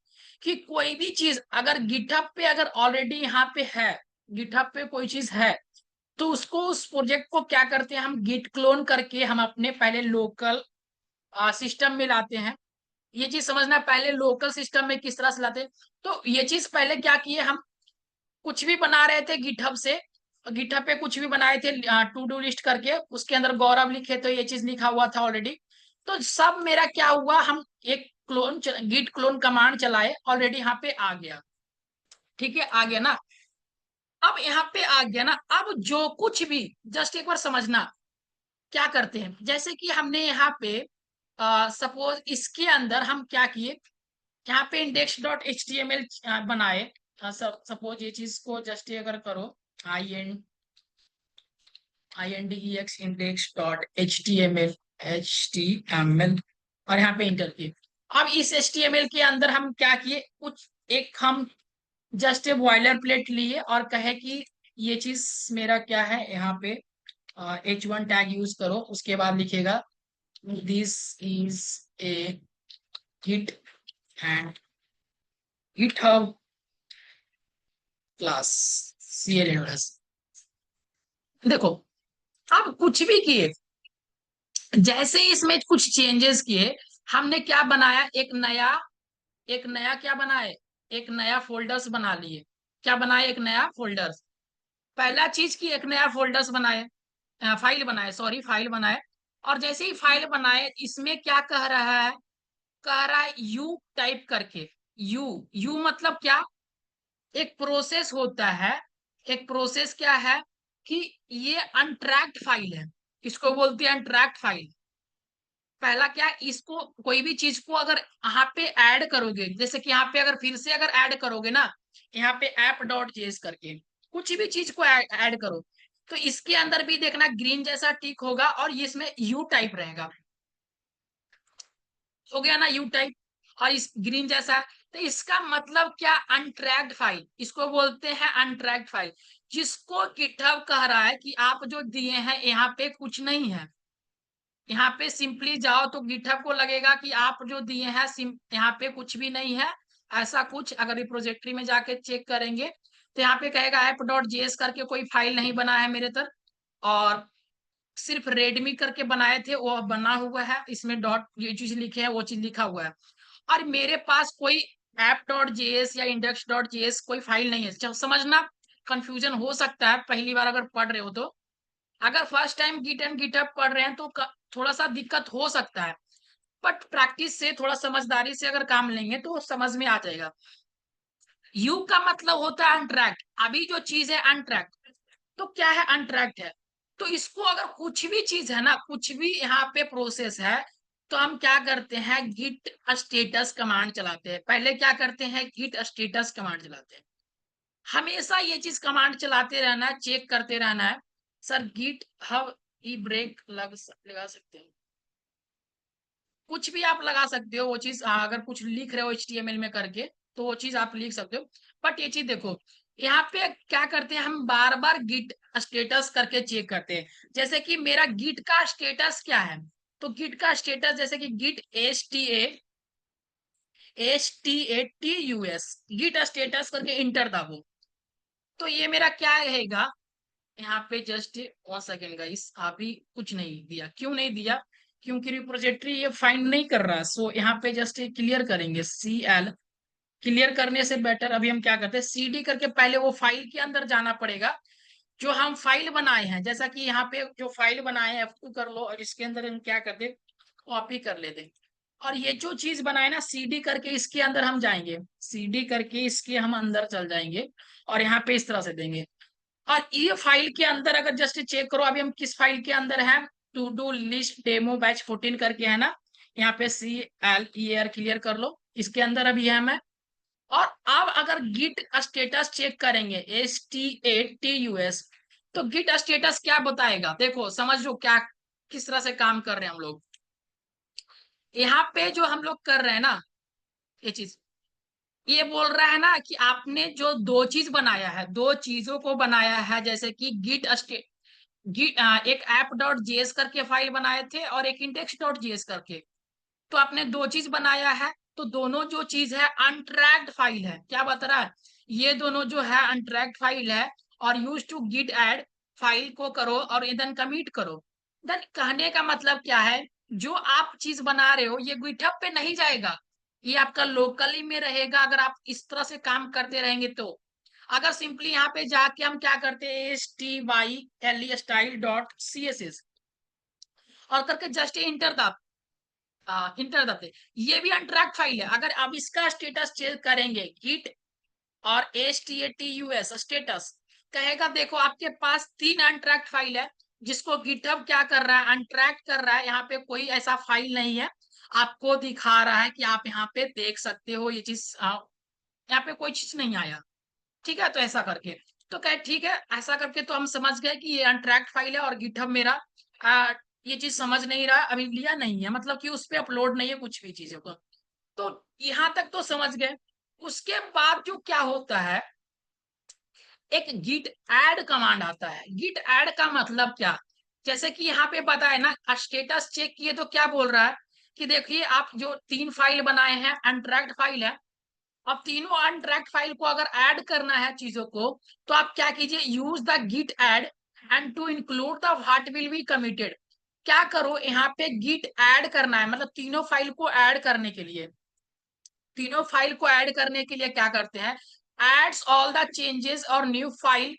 कि कोई भी चीज अगर गिटहब पे अगर ऑलरेडी यहाँ पे है, गिटहब पे कोई चीज है, तो उसको उस प्रोजेक्ट को क्या करते हैं, हम गिट क्लोन करके हम अपने पहले लोकल सिस्टम में लाते हैं, ये चीज समझना, पहले लोकल सिस्टम में किस तरह से लाते। तो ये चीज पहले क्या किए हम, कुछ भी बना रहे थे गिटहब से, गिटहब पे कुछ भी बनाए थे टू डू लिस्ट करके, उसके अंदर गौरव लिखे तो ये चीज लिखा हुआ था ऑलरेडी। तो सब मेरा क्या हुआ, हम एक क्लोन गिट क्लोन कमांड चलाए, ऑलरेडी यहाँ पे आ गया। ठीक है, आ गया ना। अब यहाँ पे आ गया ना, अब जो कुछ भी, जस्ट एक बार समझना क्या करते हैं। जैसे कि हमने यहाँ पे सपोज इसके अंदर हम क्या किए, यहाँ पे index dot H T M L बनाए। सपोज ये चीज को जस्ट अगर करो, INDEX इंडेक्स डॉट HTML और यहाँ पे इंटर किए। अब इस HTML के अंदर हम क्या किए, कुछ एक हम जस्ट ए बॉयलर प्लेट लिए और कहे कि ये चीज मेरा क्या है, यहाँ पे H1 टैग यूज करो, उसके बाद लिखेगा this is a git and GitHub class CLS। देखो, अब कुछ भी किए, जैसे ही इसमें कुछ चेंजेस किए, हमने क्या बनाया, एक नया क्या बनाए, एक नया फोल्डर्स बना लिए। क्या बनाए, एक नया फोल्डर्स। पहला चीज की एक नया फोल्डर्स बनाए, फाइल बनाए, सॉरी फाइल बनाए। और जैसे ही फाइल बनाए, इसमें क्या कह रहा है, कह रहा है यू टाइप करके। यू यू मतलब क्या, एक प्रोसेस होता है, एक प्रोसेस क्या है कि ये अनट्रैक्ड फाइल है। किसको बोलते हैं, अनट्रैक्ड फाइल। पहला क्या, इसको कोई भी चीज को अगर यहाँ पे ऐड करोगे, जैसे कि यहाँ पे अगर फिर से अगर ऐड करोगे ना, यहाँ पे ऐप डॉट जेएस करके कुछ भी चीज को ऐड करो, तो इसके अंदर भी देखना ग्रीन जैसा टिक होगा और ये इसमें यू टाइप रहेगा। हो गया ना, यू टाइप और इस ग्रीन जैसा। तो इसका मतलब क्या, अनट्रैक्ड फाइल, इसको बोलते हैं अनट्रैक्ड फाइल। जिसको गिटहब कह रहा है कि आप जो दिए हैं यहाँ पे कुछ नहीं है। यहाँ पे सिंपली जाओ तो गिटहब को लगेगा कि आप जो दिए हैं यहाँ पे कुछ भी नहीं है। ऐसा कुछ अगर रिपोजिटरी में जाके चेक करेंगे तो यहाँ पे कहेगा ऐप डॉट जेएस करके कोई फाइल नहीं बना है मेरे तरफ, और सिर्फ रेडमी करके बनाए थे वो बना हुआ है, इसमें डॉट ये चीज लिखे है, वो चीज लिखा हुआ है। और मेरे पास कोई ऐप डॉट जेएस या इंडेक्स डॉट जेएस कोई फाइल नहीं है। समझना, कंफ्यूजन हो सकता है पहली बार अगर पढ़ रहे हो तो। अगर first time git and GitHub पढ़ रहे हैं तो थोड़ा सा दिक्कत हो सकता है, बट प्रैक्टिस से थोड़ा समझदारी से अगर काम लेंगे तो समझ में आ जाएगा। यू का मतलब होता है अनट्रैक्ड। अभी जो चीज है अनट्रैक्ड, तो क्या है, अनट्रैक्ड है। तो इसको अगर कुछ भी चीज है ना, कुछ भी यहाँ पे प्रोसेस है, तो हम क्या करते हैं, गिट स्टेटस कमांड चलाते हैं। पहले क्या करते हैं, गिट स्टेटस कमांड चलाते हैं। हमेशा ये चीज कमांड चलाते रहना है, चेक करते रहना है। सर गिट हब ई ब्रेक लगा सकते हैं, कुछ भी आप लगा सकते हो वो चीज। अगर कुछ लिख रहे हो HTML में करके तो वो चीज आप लिख सकते हो। बट ये चीज देखो, यहाँ पे क्या करते हैं, हम बार बार गिट स्टेटस करके चेक करते हैं। जैसे कि मेरा गिट का स्टेटस क्या है, तो गिट का स्टेटस जैसे कि गिट STATUS गिट स्टेटस करके इंटर दाबो, तो ये मेरा क्या रहेगा। यहाँ पे जस्ट 1 सेकेंड गाइस, अभी कुछ नहीं दिया, क्यों नहीं दिया, क्योंकि रिपोजिटरी ये फाइंड नहीं कर रहा। सो यहाँ पे जस्ट क्लियर करेंगे CL। क्लियर करने से बेटर अभी हम क्या करते हैं, CD करके पहले वो फाइल के अंदर जाना पड़ेगा जो हम फाइल बनाए हैं। जैसा कि यहाँ पे जो फाइल बनाए हैं F2 कर लो और इसके अंदर हम क्या करते, कॉपी कर लेते। और ये जो चीज बनाए ना CD करके, इसके अंदर हम जाएंगे, CD करके इसके हम अंदर चल जाएंगे और यहाँ पे इस तरह से देंगे। और ये फाइल के अंदर अगर जस्ट चेक करो, अभी हम किस फाइल के अंदर है, to do list demo batch 14 करके है ना, यहाँ पे CLER क्लियर कर लो, इसके अंदर अभी है मैं। और अब अगर गिट स्टेटस चेक करेंगे STATUS, तो गिट स्टेटस क्या बताएगा, देखो समझ लो क्या, किस तरह से काम कर रहे हैं हम लोग। यहाँ पे जो हम लोग कर रहे हैं ना, ये चीज ये बोल रहा है ना कि आपने जो दो चीज बनाया है, दो चीजों को बनाया है, जैसे कि एक ऐप डॉट जेएस करके फाइल बनाए थे और एक इंडेक्स डॉट जेएस करके। तो आपने दो चीज बनाया है, तो दोनों जो चीज है अनट्रैक्ड फाइल है। क्या बता रहा है, ये दोनों जो है अनट्रैक्ड फाइल है। और use to git add file को करो और देन कमिट करो। देन कहने का मतलब क्या है, जो आप चीज बना रहे हो ये गिटहब पे नहीं जाएगा, ये आपका लोकली में रहेगा अगर आप इस तरह से काम करते रहेंगे तो। अगर सिंपली यहाँ पे जाके हम क्या करते हैं, STYLE स्टाइल डॉट CSS और करके जस्ट इंटर इंटर दबाते, ये भी अनट्रैक्ड फाइल है। अगर आप इसका स्टेटस चेक करेंगे गिट और STATUS स्टेटस, कहेगा देखो आपके पास 3 अनट्रैक्ड फाइल है, जिसको गिटहब क्या कर रहा है, अनट्रैक्ट कर रहा है। यहाँ पे कोई ऐसा फाइल नहीं है, आपको दिखा रहा है कि आप यहाँ पे देख सकते हो ये चीज, यहाँ पे कोई चीज नहीं आया। ठीक है, तो ऐसा करके तो कहे ठीक है, ऐसा करके तो हम समझ गए कि ये अनट्रैक्ड फाइल है और गिटहब मेरा ये चीज समझ नहीं रहा, अभी लिया नहीं है, मतलब कि उस पे अपलोड नहीं है कुछ भी चीजों को। तो यहाँ तक तो समझ गए। उसके बाद जो क्या होता है, एक गिट ऐड कमांड आता है। गिट ऐड का मतलब क्या, जैसे कि यहाँ पे पता है ना, स्टेटस चेक किए तो क्या बोल रहा है कि देखिए आप जो 3 फाइल बनाए हैं अनट्रैक्ड फाइल है, अब तीनों अनट्रैक्ड फाइल को अगर ऐड करना है चीजों को, तो आप क्या कीजिए, use the git add and to include the what will be committed. क्या करो, यहाँ पे गिट ऐड करना है, मतलब तीनों फाइल को ऐड करने के लिए, तीनों फाइल को ऐड करने के लिए क्या करते हैं, एड्स ऑल द चेंजेस और new file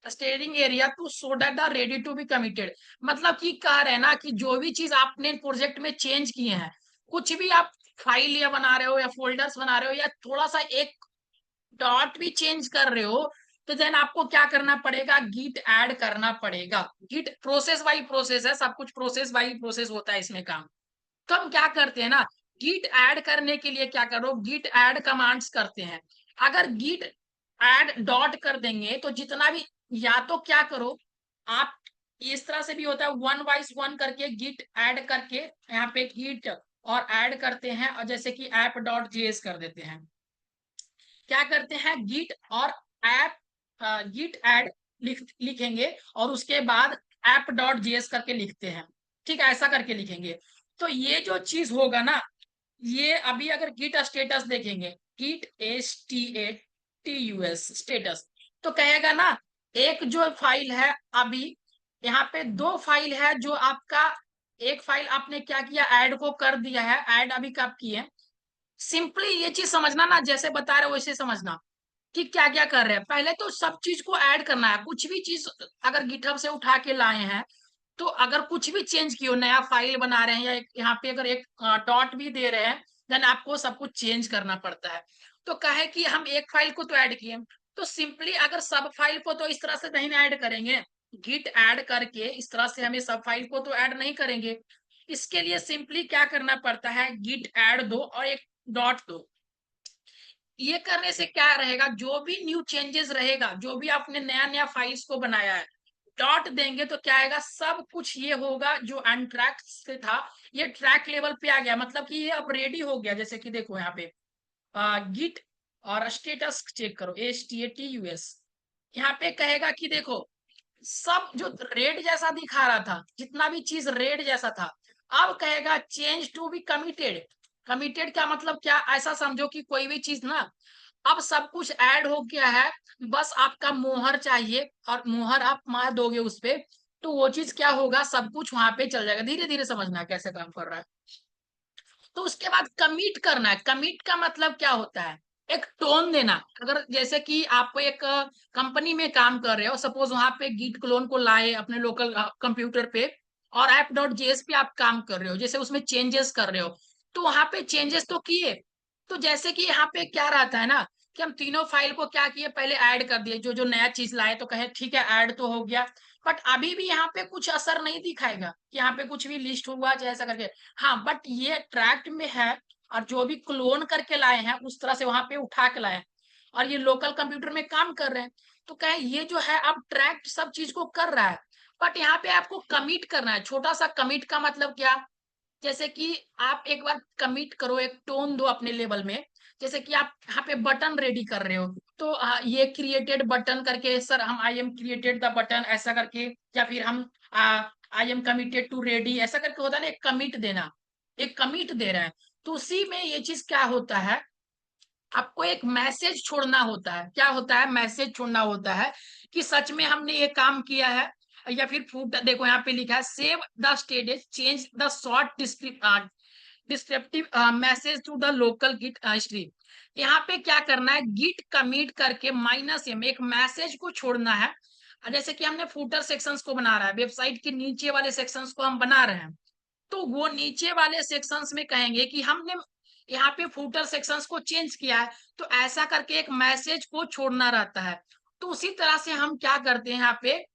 staging area to so that the ready to be committed. मतलब कि कह रहे हैं ना कि जो भी चीज आपने प्रोजेक्ट में चेंज किए हैं, कुछ भी आप फाइल या बना रहे हो या फोल्डर्स बना रहे हो या थोड़ा सा एक डॉट भी चेंज कर रहे हो, तो देन आपको क्या करना पड़ेगा, गिट ऐड करना पड़ेगा। गिट प्रोसेस बाई प्रोसेस है, सब कुछ प्रोसेस बाई प्रोसेस होता है इसमें काम। तो हम क्या करते हैं ना, गिट ऐड करने के लिए क्या करो, गिट ऐड कमांड्स करते हैं। अगर गिट ऐड डॉट कर देंगे तो जितना भी, या तो क्या करो आप, इस तरह से भी होता है, 1 by 1 करके गिट ऐड करके यहाँ पे गिट और ऐड करते हैं, और जैसे कि app.js कर देते हैं। क्या करते हैं, गिट और ऐप गिट ऐड लिखेंगे और उसके बाद app.js करके लिखते हैं। ठीक है, ऐसा करके लिखेंगे। तो ये जो चीज होगा ना, ये अभी अगर गिट स्टेटस देखेंगे, गिट STATUS स्टेटस, तो कहेगा ना एक जो फाइल है, अभी यहाँ पे 2 फाइल है जो आपका, एक फाइल आपने क्या किया, ऐड को कर दिया है, ऐड अभी कब किए। सिंपली ये चीज समझना ना, जैसे बता रहे हो वैसे समझना कि क्या क्या कर रहे हैं। पहले तो सब चीज को ऐड करना है, कुछ भी चीज अगर गिटहब से उठा के लाए हैं, तो अगर कुछ भी चेंज किए, नया फाइल बना रहे हैं या यहाँ पे अगर एक डॉट भी दे रहे हैं, देन आपको सब कुछ चेंज करना पड़ता है। तो कहे कि हम एक फाइल को तो ऐड किए, तो सिंपली अगर सब फाइल को तो इस तरह से नहीं ऐड करेंगे, गिट ऐड करके इस तरह से हमें सब फाइल को तो ऐड नहीं करेंगे। इसके लिए सिंपली क्या करना पड़ता है, गिट ऐड दो और एक डॉट दो। ये करने से क्या रहेगा, जो भी न्यू चेंजेस रहेगा, जो भी आपने नया नया फाइल्स को बनाया है, डॉट देंगे तो क्या आएगा, सब कुछ ये होगा जो अनट्रैक से था, ये ट्रैक लेवल पे आ गया, मतलब कि ये अब रेडी हो गया। जैसे कि देखो यहाँ पे गिट और स्टेटस चेक करो, STATUS, यहाँ पे कहेगा कि देखो सब जो रेड जैसा दिखा रहा था, जितना भी चीज रेड जैसा था, अब कहेगा change to be committed. Committed का मतलब क्या, ऐसा समझो कि कोई भी चीज ना, अब सब कुछ ऐड हो गया है, बस आपका मोहर चाहिए, और मोहर आप मार दोगे उस पे, तो वो चीज क्या होगा, सब कुछ वहां पे चल जाएगा। धीरे धीरे समझना है कैसे काम कर रहा है। तो उसके बाद कमिट करना है। कमिट का मतलब क्या होता है, एक टोन देना। अगर जैसे कि आप एक कंपनी में काम कर रहे हो, सपोज वहां पे गिट क्लोन को लाए अपने लोकल कंप्यूटर पे, और app.js पे आप काम कर रहे हो, जैसे उसमें चेंजेस कर रहे हो, तो वहां पे चेंजेस तो किए। तो जैसे कि यहाँ पे क्या रहता है ना, कि हम तीनों फाइल को क्या किए, पहले ऐड कर दिए, जो जो नया चीज लाए, तो कहे ठीक है ऐड तो हो गया, बट अभी भी यहाँ पे कुछ असर नहीं दिखाएगा कि यहाँ पे कुछ भी लिस्ट हुआ चाहे ऐसा करके। हाँ, बट ये ट्रैक्ट में है, और जो भी क्लोन करके लाए हैं उस तरह से वहां पे उठा के लाए हैं, और ये लोकल कंप्यूटर में काम कर रहे हैं, तो कहे ये जो है अब ट्रैक्ट सब चीज को कर रहा है। बट यहाँ पे आपको कमिट करना है। छोटा सा कमिट का मतलब क्या, जैसे कि आप एक बार कमिट करो, एक टोन दो अपने लेवल में। जैसे कि आप यहाँ पे बटन रेडी कर रहे हो, तो ये क्रिएटेड बटन करके, सर हम I am created the button ऐसा करके, या फिर हम I am committed to ready ऐसा करके होता है ना, एक कमिट देना, एक कमिट दे रहे हैं। तो उसी में ये चीज क्या होता है, आपको एक मैसेज छोड़ना होता है। क्या होता है, मैसेज छोड़ना होता है कि सच में हमने ये काम किया है। या फिर फूट देखो यहाँ पे लिखा है, save the status, change the short descriptive message to the local git stream. यहाँ पे क्या करना है, गिट कमिट करके -m एक मैसेज को छोड़ना है। जैसे कि हमने फूटर सेक्शंस को बना रहा है, वेबसाइट के नीचे वाले सेक्शंस को हम बना रहे हैं, तो वो नीचे वाले सेक्शंस में कहेंगे कि हमने यहाँ पे फूटर सेक्शंस को चेंज किया है, तो ऐसा करके एक मैसेज को छोड़ना रहता है। तो उसी तरह से हम क्या करते हैं यहाँ पे,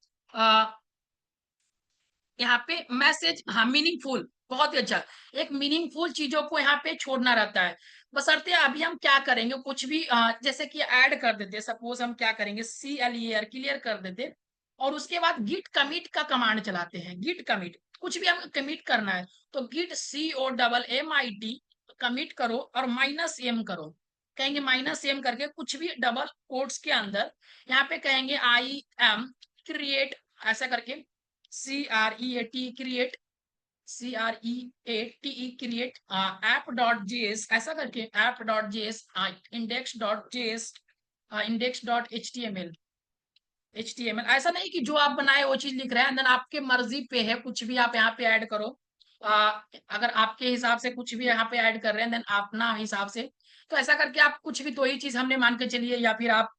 यहाँ पे मैसेज, हाँ मीनिंगफुल, बहुत ही अच्छा, एक मीनिंगफुल चीजों को यहाँ पे छोड़ना रहता है। बशर्ते अभी हम क्या करेंगे, कुछ भी जैसे कि ऐड कर देते, सपोज हम क्या करेंगे, CLER क्लियर कर देते, और उसके बाद गिट कमिट का कमांड चलाते हैं। गिट कमिट, कुछ भी हम कमिट करना है तो गिट COMMIT कमिट करो और -m करो, कहेंगे -m करके कुछ भी डबल कोट्स के अंदर यहाँ पे कहेंगे IM क्रिएट, ऐसा करके CREAT create, CREATE create app.js, ऐसा करके app.js, index.js, index.html, ऐसा नहीं कि जो आप बनाए वो चीज लिख रहे हैं, देन आपके मर्जी पे है, कुछ भी आप यहाँ पे ऐड करो। अगर आपके हिसाब से कुछ भी यहाँ पे ऐड कर रहे हैं देन अपना हिसाब से, तो ऐसा करके आप कुछ भी, तो ही चीज हमने मान के चलिए, या फिर आप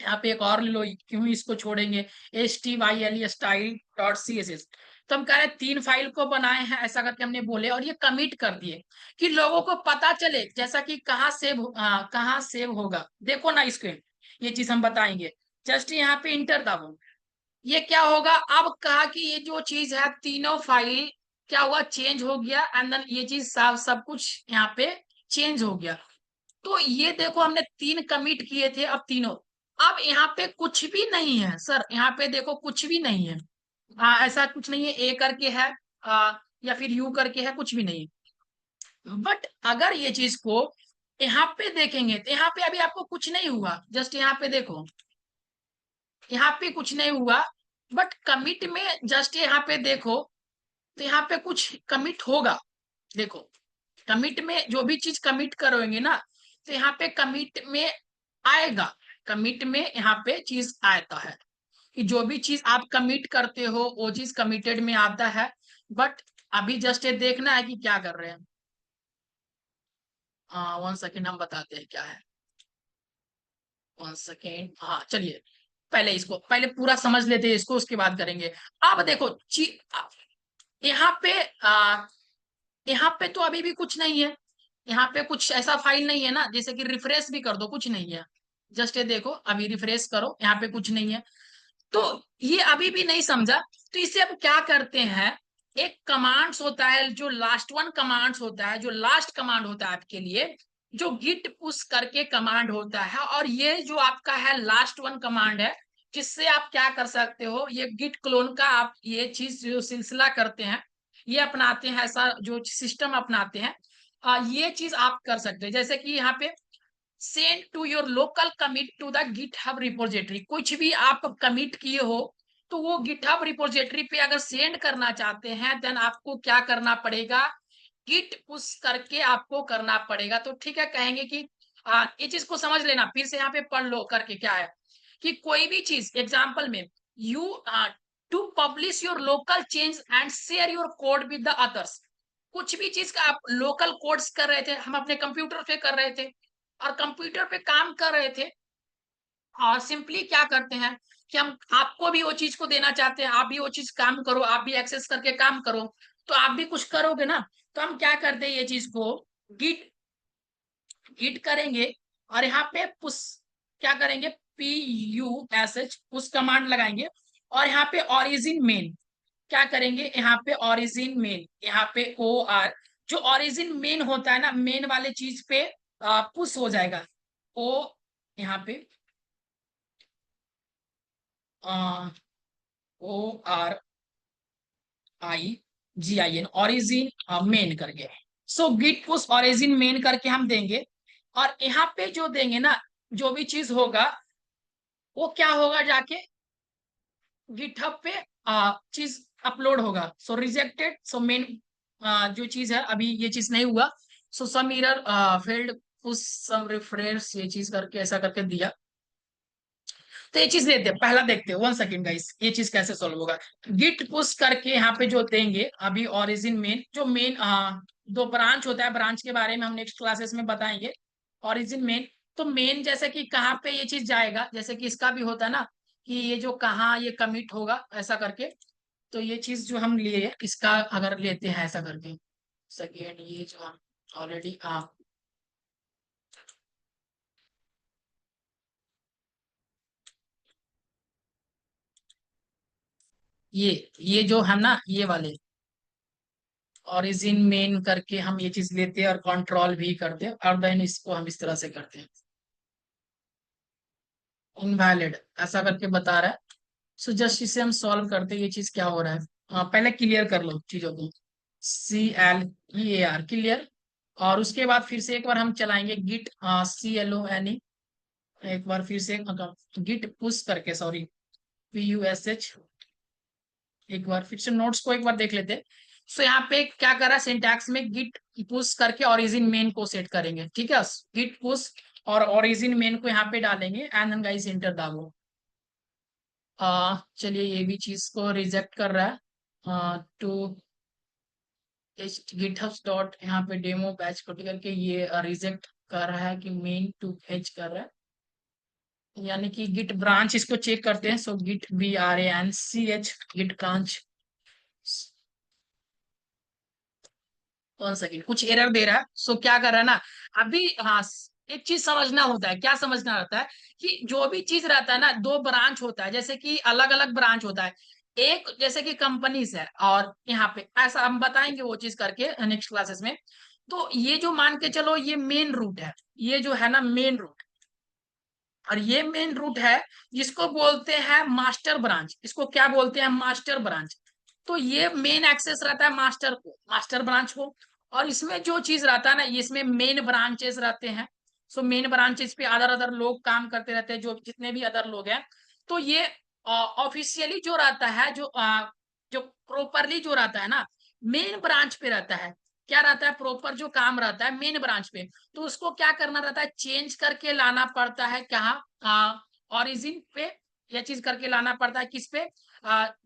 यहाँ पे एक और ले लो, क्यों इसको छोड़ेंगे, HTYLE style.css, तो हम कह रहे हैं 3 फाइल को बनाए हैं, ऐसा करके हमने बोले और ये कमिट कर दिए कि लोगों को पता चले, जैसा कि कहाँ सेव होगा, देखो ना इसको, ये चीज हम बताएंगे। जस्ट यहाँ पे इंटर दबाओ, ये क्या होगा, अब कहा कि ये जो चीज है तीनों फाइल क्या हुआ, चेंज हो गया, एंड देन ये चीज सब कुछ यहाँ पे चेंज हो गया। तो ये देखो हमने 3 कमिट किए थे, अब तीनों, अब यहाँ पे कुछ भी नहीं है सर, यहाँ पे देखो कुछ भी नहीं है, ऐसा कुछ नहीं है, ए करके है या फिर यू करके है, कुछ भी नहीं है। बट अगर ये चीज को यहाँ पे देखेंगे तो यहाँ पे अभी आपको कुछ नहीं हुआ, जस्ट यहाँ पे देखो, यहाँ पे कुछ नहीं हुआ, बट कमिट में जस्ट यहाँ पे देखो, तो यहाँ पे कुछ कमिट होगा। देखो, कमिट में जो भी चीज कमिट करोगे ना, तो यहाँ पे कमिट में आएगा, कमिट में यहाँ पे चीज आता है कि जो भी चीज आप कमिट करते हो वो चीज कमिटेड में आता है। बट अभी जस्ट ये देखना है कि क्या कर रहे हैं। 1 सेकेंड, हम बताते हैं क्या है। 1 सेकेंड, हाँ चलिए, पहले इसको, पहले पूरा समझ लेते हैं इसको, उसके बाद करेंगे। अब देखो यहाँ पे यहाँ पे तो अभी भी कुछ नहीं है, यहाँ पे कुछ ऐसा फाइल नहीं है ना, जैसे कि रिफ्रेश भी कर दो, कुछ नहीं है। जस्ट ये देखो, अभी रिफ्रेश करो, यहाँ पे कुछ नहीं है, तो ये अभी भी नहीं समझा। तो इसे अब क्या करते हैं, एक कमांड्स होता है, जो लास्ट वन कमांड्स होता है, जो लास्ट कमांड होता है आपके लिए, जो गिट पुश करके कमांड होता है, और ये जो आपका है लास्ट वन कमांड है, जिससे आप क्या कर सकते हो, ये गिट क्लोन का आप ये चीज जो सिलसिला करते हैं, ये अपनाते हैं, ऐसा जो सिस्टम अपनाते हैं, ये चीज आप कर सकते हैं। जैसे कि यहाँ पे send to your local commit to the GitHub repository, कुछ भी आप कमिट किए हो तो वो गिटहब रिपोजिटरी पे अगर सेंड करना चाहते हैं, देन आपको क्या करना पड़ेगा, गिट पुश करके आपको करना पड़ेगा। तो ठीक है, कहेंगे कि ये चीज को समझ लेना, फिर से यहाँ पे पढ़ लो करके क्या है, कि कोई भी चीज एग्जाम्पल में, you to publish your local change and share your code with the others, कुछ भी चीज का आप लोकल कोड्स कर रहे थे, हम अपने कंप्यूटर पे कर रहे थे और कंप्यूटर पे काम कर रहे थे, और सिंपली क्या करते हैं कि हम आपको भी वो चीज को देना चाहते हैं, आप भी वो चीज काम करो, आप भी एक्सेस करके काम करो, तो आप भी कुछ करोगे ना। तो हम क्या करते हैं, ये चीज को गिट गिट करेंगे, और यहाँ पे पुश क्या करेंगे, PUSH पुश कमांड लगाएंगे, और यहाँ पे ओरिजिन मेन क्या करेंगे, यहाँ पे ओरिजिन मेन, यहाँ पे OR, जो ओरिजिन मेन होता है ना, मेन वाले चीज पे पुश हो जाएगा, ओ यहाँ पे ORIGIN, ओरिजिन मेन करके, सो गिट पुश ओरिजिन मेन करके हम देंगे, और यहाँ पे जो देंगे ना, जो भी चीज होगा वो क्या होगा, जाके गिटहब पे चीज अपलोड होगा। सो रिजेक्टेड, सो मेन जो चीज है अभी ये चीज नहीं हुआ, सो सम एरर फेल्ड पुश सम रिफ्रेश, ये चीज करके ऐसा करके दिया। तो ये चीज लेते हैं, पहला देखते हैं, 1 सेकेंड गाइस, ये चीज कैसे सॉल्व होगा। गिट पुश करके यहाँ पे जो देंगे अभी ओरिजिन मेन, जो मेन दो ब्रांच होता है, ब्रांच के बारे में हम नेक्स्ट क्लासेस में बताएंगे। ओरिजिन मेन, तो मेन जैसे कि कहाँ पे ये चीज जाएगा, जैसे कि इसका भी होता है ना कि ये जो कहाँ ये कमिट होगा ऐसा करके। तो ये चीज जो हम लिए इसका अगर लेते हैं ऐसा करके, सेकेंड ये जो हम ऑलरेडी ये जो है ना ये वाले ओरिजिन मेन करके हम ये चीज लेते हैं और कंट्रोल भी करते हैं, और देन इसको हम इस तरह से करते हैं, इनवैलिड ऐसा करके बता रहा है। सो जस्ट इसे हम सॉल्व करते हैं, ये चीज क्या हो रहा है। पहले क्लियर कर लो चीजों को, CLEAR क्लियर। और उसके बाद फिर से एक बार हम चलाएंगे गिट CLONE, एक बार फिर से गिट पुश करके, सॉरी PUSH, एक बार फिर से नोट्स को एक बार देख लेते हैं। सो यहाँ पे क्या कर रहा है सिंटैक्स में, गिट पुश करके ओरिजिन मेन को सेट करेंगे, ठीक है। गिट पुश और ओरिजिन मेन को यहाँ पे डालेंगे एंड देन गाइस एंटर दाबो। चलिए ये भी चीज को रिजेक्ट कर रहा है, टू गिटहब डॉट यहाँ पे डेमो बैच को करके ये रिजेक्ट कर रहा है कि मेन टू फेच कर रहा है, यानी कि गिट ब्रांच इसको चेक करते हैं। So git BRANCH git branch, 1 second कुछ एरर दे रहा है। सो क्या कर रहा है ना अभी, हाँ, एक चीज समझना होता है, क्या समझना होता है कि जो भी चीज रहता है ना, दो ब्रांच होता है, जैसे कि अलग अलग ब्रांच होता है। एक जैसे कि कंपनीज है और यहाँ पे ऐसा हम बताएंगे वो चीज करके नेक्स्ट क्लासेस में। तो ये जो मान के चलो ये मेन रूट है, ये जो है ना मेन रूट, और ये मेन रूट है जिसको बोलते हैं मास्टर ब्रांच, इसको क्या बोलते हैं, मास्टर ब्रांच। तो ये मेन एक्सेस रहता है मास्टर को, मास्टर ब्रांच को। और इसमें जो चीज रहता है ना, इसमें मेन ब्रांचेस रहते हैं। सो मेन ब्रांचेस पे अदर अदर लोग काम करते रहते हैं, जो जितने भी अदर लोग हैं। तो ये ऑफिशियली जो रहता है, जो प्रॉपरली जो रहता है ना, मेन ब्रांच पे रहता है। क्या रहता है, प्रॉपर जो काम रहता है मेन ब्रांच पे। तो उसको क्या करना रहता है, चेंज करके लाना पड़ता है कहाँ, ओरिजिन पे। यह चीज करके लाना पड़ता है किस पे,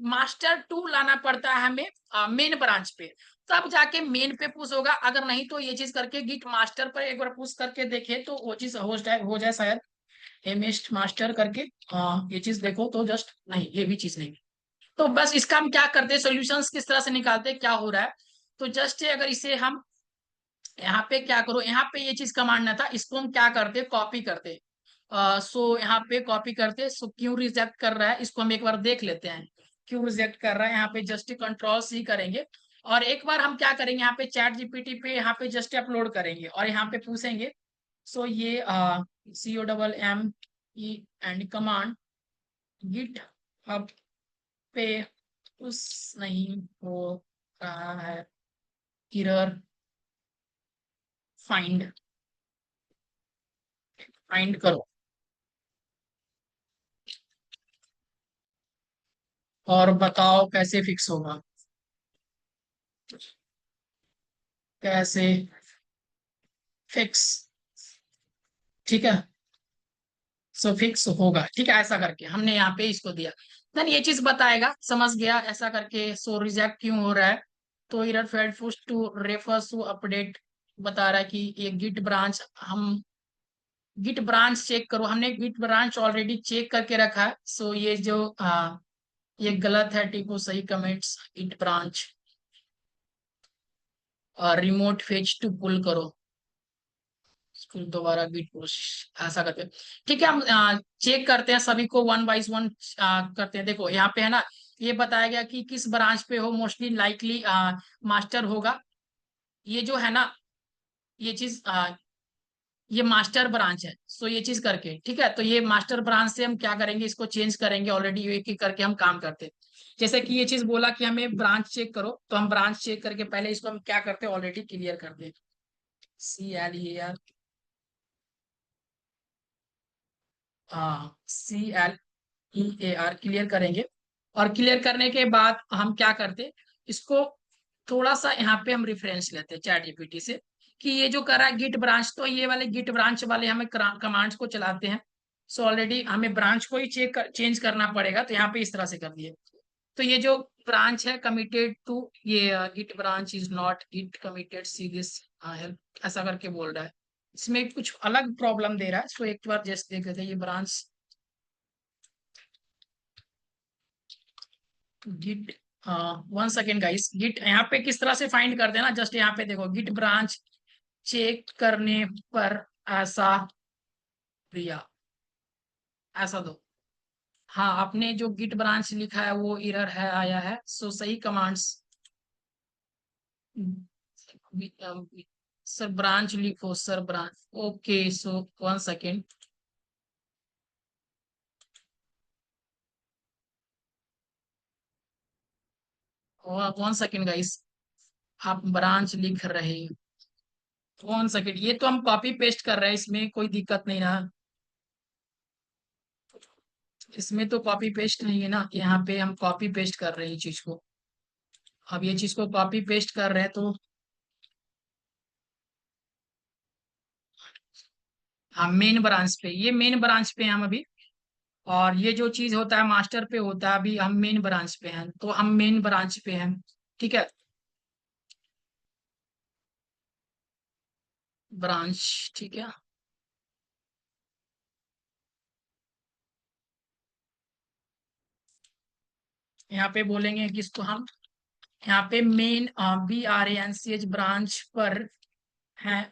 मास्टर टू लाना पड़ता है हमें मेन ब्रांच पे, तब जाके मेन पे पुश होगा। अगर नहीं तो ये चीज करके गिट मास्टर पर एक बार पुश करके देखे तो वो चीज हो जाए शायद, एमएस मास्टर करके। ये चीज देखो तो जस्ट नहीं, ये भी चीज नहीं। तो बस इसका हम क्या करते हैं, सोल्यूशंस किस तरह से निकालते हैं, क्या हो रहा है। तो जस्ट अगर इसे हम यहाँ पे क्या करो, यहाँ पे ये चीज कमांड ना था, इसको हम क्या करते, कॉपी करते। सो यहाँ पे कॉपी करते। सो क्यों रिजेक्ट कर रहा है इसको हम एक बार देख लेते हैं, क्यों रिजेक्ट कर रहा है। यहाँ पे जस्ट कंट्रोल C करेंगे और एक बार हम क्या करेंगे, यहाँ पे चैट जीपीटी पे यहाँ पे जस्ट अपलोड करेंगे और यहाँ पे पूछेंगे। सो ये COMME and command GitHub पे उस नहीं हो रहा है, एरर फाइंड, फाइंड करो और बताओ कैसे फिक्स होगा, कैसे फिक्स, ठीक है। सो फिक्स होगा, ठीक है, ऐसा करके हमने यहाँ पे इसको दिया। देन ये चीज बताएगा समझ गया ऐसा करके। सो रिजेक्ट क्यों हो रहा है, तो error failed push to refs to update, बता रहा है कि ये गिट ब्रांच, हम गिट ब्रांच चेक करो, हमने गिट ब्रांच ऑलरेडी चेक करके रखा है। सो ये जो ये गलत है, टिपो सही comments, git branch remote fetch to pull करो, फिर दोबारा गिट पुश, ऐसा करते हैं। ठीक है, हम चेक करते हैं सभी को वन बाइज वन करते हैं। देखो यहाँ पे है ना, ये बताया गया कि किस ब्रांच पे हो, मोस्टली लाइकली मास्टर होगा। ये जो है ना, ये चीज ये मास्टर ब्रांच है। सो ये चीज करके ठीक है, तो ये मास्टर ब्रांच से हम क्या करेंगे, इसको चेंज करेंगे। ऑलरेडी एक एक करके हम काम करते हैं। जैसे कि ये चीज बोला कि हमें ब्रांच चेक करो, तो हम ब्रांच चेक करके पहले इसको हम क्या करते हैं, ऑलरेडी क्लियर करते हैं। CLEAR, CLEAR क्लियर करेंगे। और क्लियर करने के बाद हम क्या करते, इसको थोड़ा सा यहाँ पे हम रेफरेंस लेते हैं चैट जीपीटी से, कि ये जो कर रहा है गिट ब्रांच, तो ये वाले गिट ब्रांच वाले हमें कमांड्स को चलाते हैं। सो ऑलरेडी हमें ब्रांच को ही चेंज करना पड़ेगा, तो यहाँ पे इस तरह से कर दिए। तो ये जो ब्रांच है कमिटेड टू, ये git branch is not git committed see this help, ऐसा करके बोल रहा है। इसमें कुछ अलग प्रॉब्लम दे रहा है, सो एक बार जस्ट देख लेते हैं। ये branch git, one second guys, git यहाँ पे किस तरह से फाइंड करते हैं ना, जस्ट यहाँ पे देखो गिट ब्रांच चेक करने पर ऐसा दिया, ऐसा दो। हाँ, आपने जो गिट ब्रांच लिखा है वो एरर है, आया है, सो सही कमांड्स। सर ब्रांच लिखो, sir branch, okay, so one second. One second guys, आप ब्रांच लिख रहे हैं, वन सेकेंड, ये तो हम कॉपी पेस्ट कर रहे हैं, इसमें कोई दिक्कत नहीं ना, इसमें तो कॉपी पेस्ट नहीं है ना, यहाँ पे हम कॉपी पेस्ट कर रहे हैं ये चीज को। अब ये चीज को कॉपी पेस्ट कर रहे हैं तो हम मेन ब्रांच पे, ये मेन ब्रांच पे हैं हम अभी, और ये जो चीज होता है मास्टर पे होता है, अभी हम मेन ब्रांच पे हैं, तो हम मेन ब्रांच पे हैं। ठीक है, ब्रांच, ठीक है। यहाँ पे बोलेंगे कि इसको हम, यहाँ पे मेन BRANCH ब्रांच पर है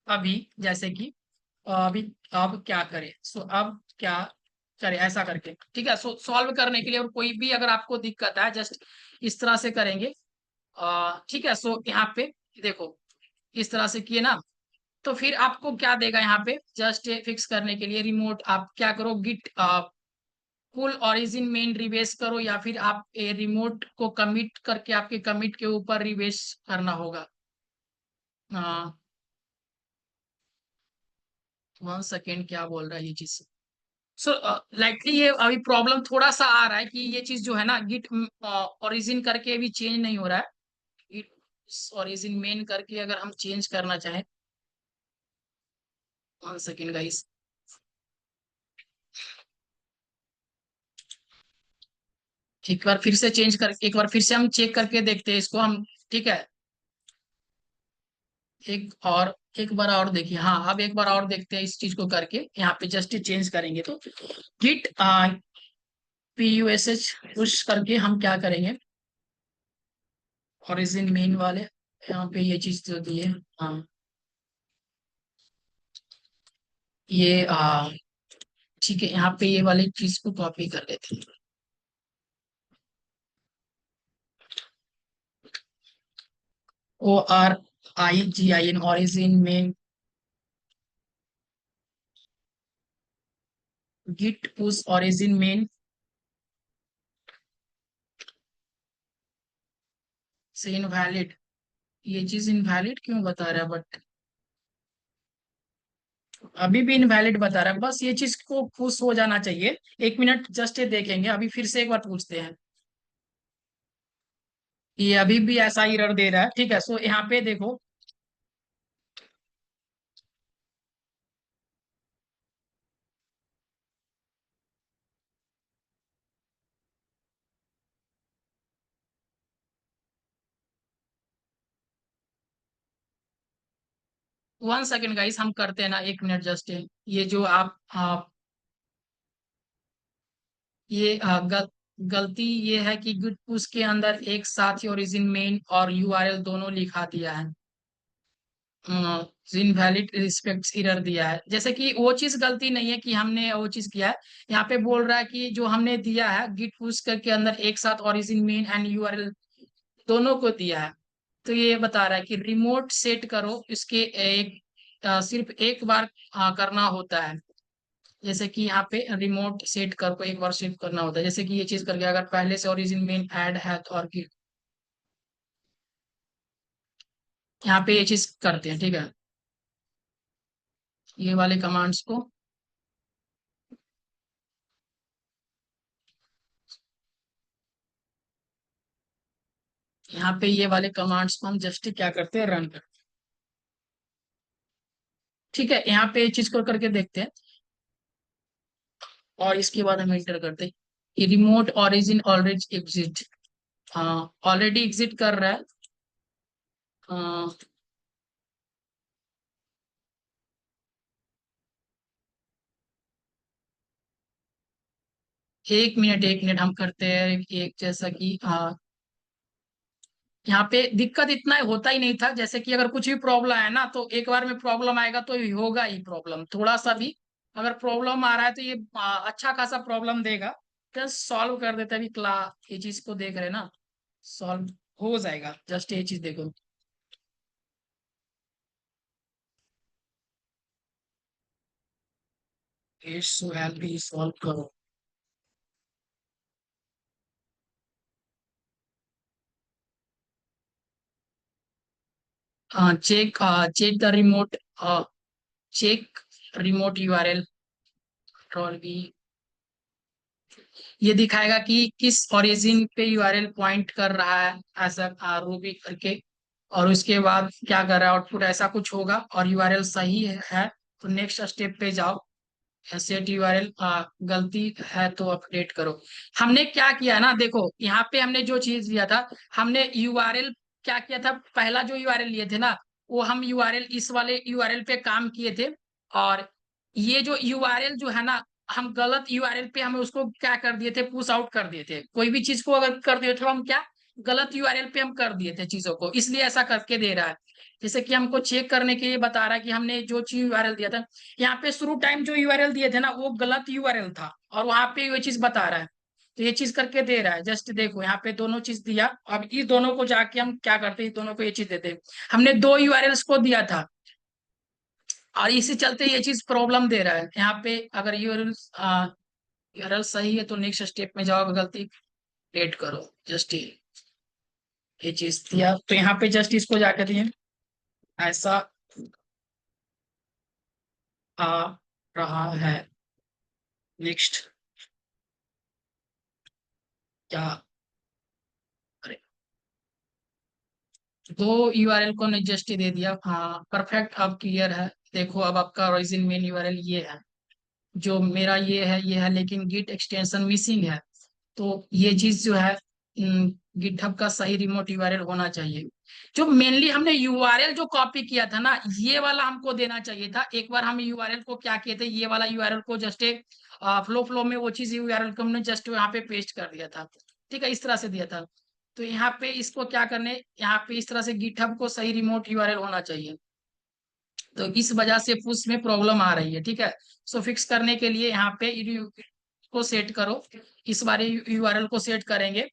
अभी, जैसे कि अभी, अब क्या करें, सो अब क्या करें, ऐसा करके, ठीक है। सो सॉल्व करने के लिए, और कोई भी अगर आपको दिक्कत है, जस्ट इस तरह से करेंगे। ठीक है, सो यहाँ पे देखो, इस तरह से किए ना, तो फिर आपको क्या देगा यहाँ पे, जस्ट फिक्स करने के लिए रिमोट आप क्या करो, गिट फुल ओरिजिन मेन रिवेस करो, या फिर आप रिमोट को कमिट करके आपके कमिट के ऊपर रिवेस करना होगा। वन सेकेंड, क्या बोल रहा है ये चीज। सो लाइकली ये अभी प्रॉब्लम थोड़ा सा आ रहा है कि ये चीज जो है ना, गिट ओरिजिन करके भी चेंज नहीं हो रहा है। गिट ओरिजिन मेन करके अगर हम चेंज करना चाहें, वन सेकेंड गाइस, एक बार फिर से चेंज कर, एक बार फिर से हम चेक करके देखते हैं इसको हम। ठीक है, एक और, एक बार और देखिए, हाँ, अब एक बार और देखते हैं इस चीज को करके, यहाँ पे जस्ट चेंज करेंगे तो गिट PUSH पुश करके हम क्या करेंगे, ओरिजिन मेन वाले, यहाँ पे ये चीज तो दी है। हाँ, ये ठीक है, यहाँ पे ये वाली चीज को कॉपी कर लेते हैं। ORIGIN, ओरिजिन में गिट पुश ओरिजिन मेन से इनवैलिड, ये चीज इनवैलिड क्यों बता रहा है, बट अभी भी इनवैलिड बता रहा है, बस ये चीज को पुश हो जाना चाहिए। एक मिनट जस्ट ये देखेंगे, अभी फिर से एक बार पूछते हैं। ये अभी भी ऐसा ही एरर दे रहा है, ठीक है। सो यहाँ पे देखो, 1 सेकेंड गाइस, हम करते हैं ना, एक मिनट जस्ट, ये जो आप ये गलती ये है कि गिट पुश के अंदर एक साथ ही ओरिजिन मेन और URL दोनों लिखा दिया है, इनवैलिड रिस्पेक्ट एरर दिया है, जैसे कि वो चीज गलती नहीं है कि हमने वो चीज किया है। यहाँ पे बोल रहा है कि जो हमने दिया है गिट पुश के अंदर एक साथ ओरिजिन मेन एंड URL दोनों को दिया है, तो ये बता रहा है कि रिमोट सेट करो, इसके एक सिर्फ एक बार करना होता है। जैसे कि यहाँ पे रिमोट सेट कर को एक बार सेट करना होता है, जैसे कि ये चीज करके अगर पहले से ओरिजिन मेन ऐड है तो, और की यहाँ पे ये चीज करते हैं, ठीक है। ये वाले कमांड्स को, यहाँ पे ये वाले कमांड्स को हम जस्ट क्या करते हैं, रन करते हैं। ठीक है, यहाँ पे ये चीज को करके देखते हैं। और इसके बाद हम एंटर करते हैं कि रिमोट ओरिजिन ऑलरेडी एग्जिट। हाँ, ऑलरेडी एग्जिट कर रहा है। हाँ, 1 मिनट 1 मिनट हम करते हैं एक जैसा कि यहाँ पे दिक्कत इतना होता ही नहीं था। जैसे कि अगर कुछ भी प्रॉब्लम आया ना, तो एक बार में प्रॉब्लम आएगा तो ये होगा ही प्रॉब्लम, थोड़ा सा भी अगर प्रॉब्लम आ रहा है तो ये अच्छा खासा प्रॉब्लम देगा। जस्ट सॉल्व कर देते हैं अभी ये चीज को देख रहे हैं ना, सॉल्व हो जाएगा। जस्ट ये चीज देखो, इट्स हेल्प भी सॉल्व करो। Check check the remote, check remote URL control भी। ये दिखाएगा कि किस ओरिजिन पे यूआरएल पॉइंट कर रहा है, ऐसा रूबी करके। और उसके बाद क्या कर रहा है, आउटपुट ऐसा कुछ होगा और यूआरएल सही है तो नेक्स्ट स्टेप पे जाओ। सेट यूआरएल गलती है तो अपडेट करो। हमने क्या किया ना, देखो यहाँ पे हमने जो चीज दिया था, हमने यूआरएल क्या किया था, पहला जो यूआरएल लिए थे ना, वो हम यूआरएल इस वाले यूआरएल पे काम किए थे। और ये जो यूआरएल जो है ना, हम गलत यूआरएल पे हमें उसको क्या कर दिए थे, पुश आउट कर दिए थे। कोई भी चीज को अगर कर दिए थे हम क्या, गलत यूआरएल पे हम कर दिए थे चीजों को, इसलिए ऐसा करके दे रहा है। जैसे कि हमको चेक करने के लिए बता रहा है कि हमने जो चीज यूआरएल दिया था, यहाँ पे शुरू टाइम जो यूआरएल दिए थे ना, वो गलत यूआरएल था और वहां पे ये चीज बता रहा है। तो ये चीज करके दे रहा है। जस्ट देखो यहाँ पे दोनों चीज दिया। अब इस दोनों को जाके हम क्या करते हैं, इस दोनों को ये चीज देते हैं। हमने दो यूआरएल्स को दिया था और इसी चलते ये चीज प्रॉब्लम दे रहा है यहाँ पे। अगर यूआरएल सही है तो नेक्स्ट स्टेप में जाओ, गलती अपडेट करो। जस्ट ये चीज दिया तो यहाँ पे जस्ट इसको जाकर दिए, ऐसा आ रहा है। नेक्स्ट क्या, दो यूआरएल को ने जस्ट दे दिया। हाँ परफेक्ट, अब क्लियर है। देखो अब आपका ओरिजिन मेन यूआरएल ये है, जो मेरा ये है, लेकिन गिट एक्सटेंशन मिसिंग है। तो ये चीज जो है, गिटहब का सही रिमोट यूआरएल होना चाहिए। जो मेनली हमने यूआरएल जो कॉपी किया था ना, ये वाला हमको देना चाहिए था। एक बार हम यूआरएल को क्या किए थे, ये वाला यूआरएल को जस्ट एक फ्लो फ्लो में वो चीज यूआरएल को हमने जस्ट यहाँ पे पेस्ट कर दिया था। ठीक है, इस तरह से दिया था। तो यहाँ पे इसको क्या करने, यहाँ पे इस तरह से गिटहब को सही रिमोट यूआरएल होना चाहिए। तो इस वजह से पुश में प्रॉब्लम आ रही है। ठीक है, सो फिक्स करने के लिए यहाँ पे को सेट करो। इस बारे यूआरएल को सेट करेंगे,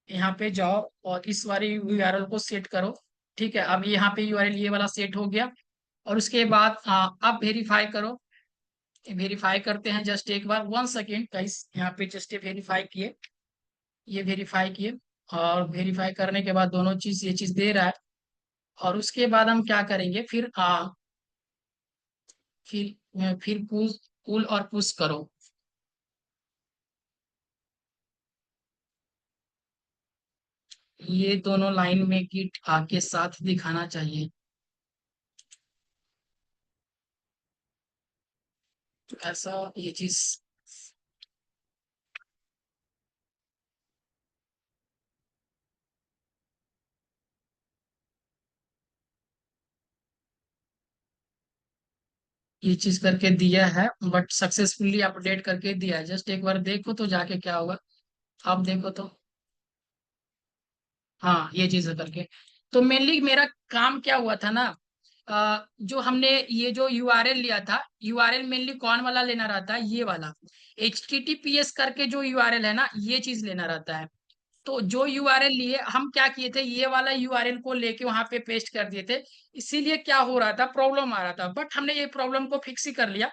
यहाँ पे जाओ और इस वाले यूआरएल को सेट करो। ठीक है, अब यहाँ पे यूआरएल ये वाला सेट हो गया। और उसके बाद अब वेरीफाई करो। वेरीफाई करते हैं, जस्ट एक बार 1 सेकेंड गाइस, यहाँ पे जस्ट वेरीफाई किए, ये वेरीफाई किए। और वेरीफाई करने के बाद दोनों चीज ये चीज दे रहा है। और उसके बाद हम क्या करेंगे, फिर पुश पुल और पुश करो। ये दोनों लाइन में गिट आके साथ दिखाना चाहिए। ऐसा ये चीज, ये चीज करके दिया है, बट सक्सेसफुली अपडेट करके दिया है। जस्ट एक बार देखो तो जाके क्या होगा, आप देखो तो। हाँ, ये चीज करके तो मेनली मेरा काम क्या हुआ था ना, जो हमने ये जो यूआरएल लिया था, यूआरएल मेनली कौन वाला लेना रहता है, ये वाला HTTPS करके जो यूआरएल है ना, ये चीज लेना रहता है। तो जो यूआरएल लिए हम क्या किए थे, ये वाला यूआरएल को लेके वहां पे पेस्ट कर दिए थे। इसीलिए क्या हो रहा था, प्रॉब्लम आ रहा था, बट हमने ये प्रॉब्लम को फिक्स ही कर लिया।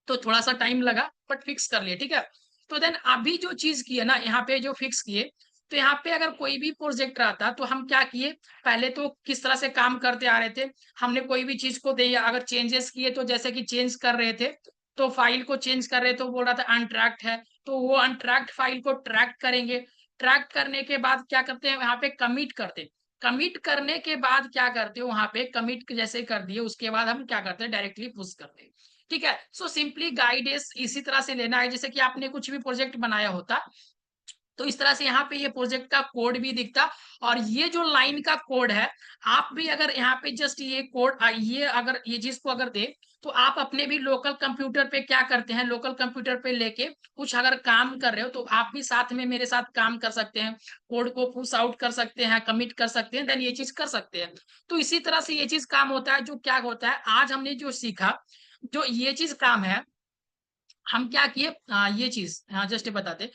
तो थोड़ा सा टाइम लगा बट फिक्स कर लिए। ठीक है, तो देन अभी जो चीज की है ना, यहाँ पे जो फिक्स किए, तो यहाँ पे अगर कोई भी प्रोजेक्ट आता तो हम क्या किए, पहले तो किस तरह से काम करते आ रहे थे, हमने कोई भी चीज को दे अगर चेंजेस किए, तो जैसे कि चेंज कर रहे थे, तो फाइल को चेंज कर रहे, तो बोल रहा था अनट्रैक्ट है, तो वो अनट्रैक्ट फाइल को ट्रैक करेंगे। ट्रैक करने के बाद क्या करते हैं, यहाँ पे कमिट करते। कमिट करने के बाद क्या करते हो, वहां पे कमिट जैसे कर दिए, उसके बाद हम क्या करते हैं, डायरेक्टली पुश करते हैं। ठीक है। सो सिंपली गाइडेंस इसी तरह से लेना है, जैसे कि आपने कुछ भी प्रोजेक्ट बनाया होता, तो इस तरह से यहाँ पे ये प्रोजेक्ट का कोड भी दिखता, और ये जो लाइन का कोड है, आप भी अगर यहाँ पे जस्ट ये कोड ये अगर ये चीज को अगर दे, तो आप अपने भी लोकल कंप्यूटर पे क्या करते हैं, लोकल कंप्यूटर पे लेके कुछ अगर काम कर रहे हो, तो आप भी साथ में मेरे साथ काम कर सकते हैं, कोड को पुश आउट कर सकते हैं, कमिट कर सकते हैं, देन ये चीज कर सकते हैं। तो इसी तरह से ये चीज काम होता है। जो क्या होता है, आज हमने जो सीखा, जो ये चीज काम है, हम क्या किए, ये चीज जस्ट बताते,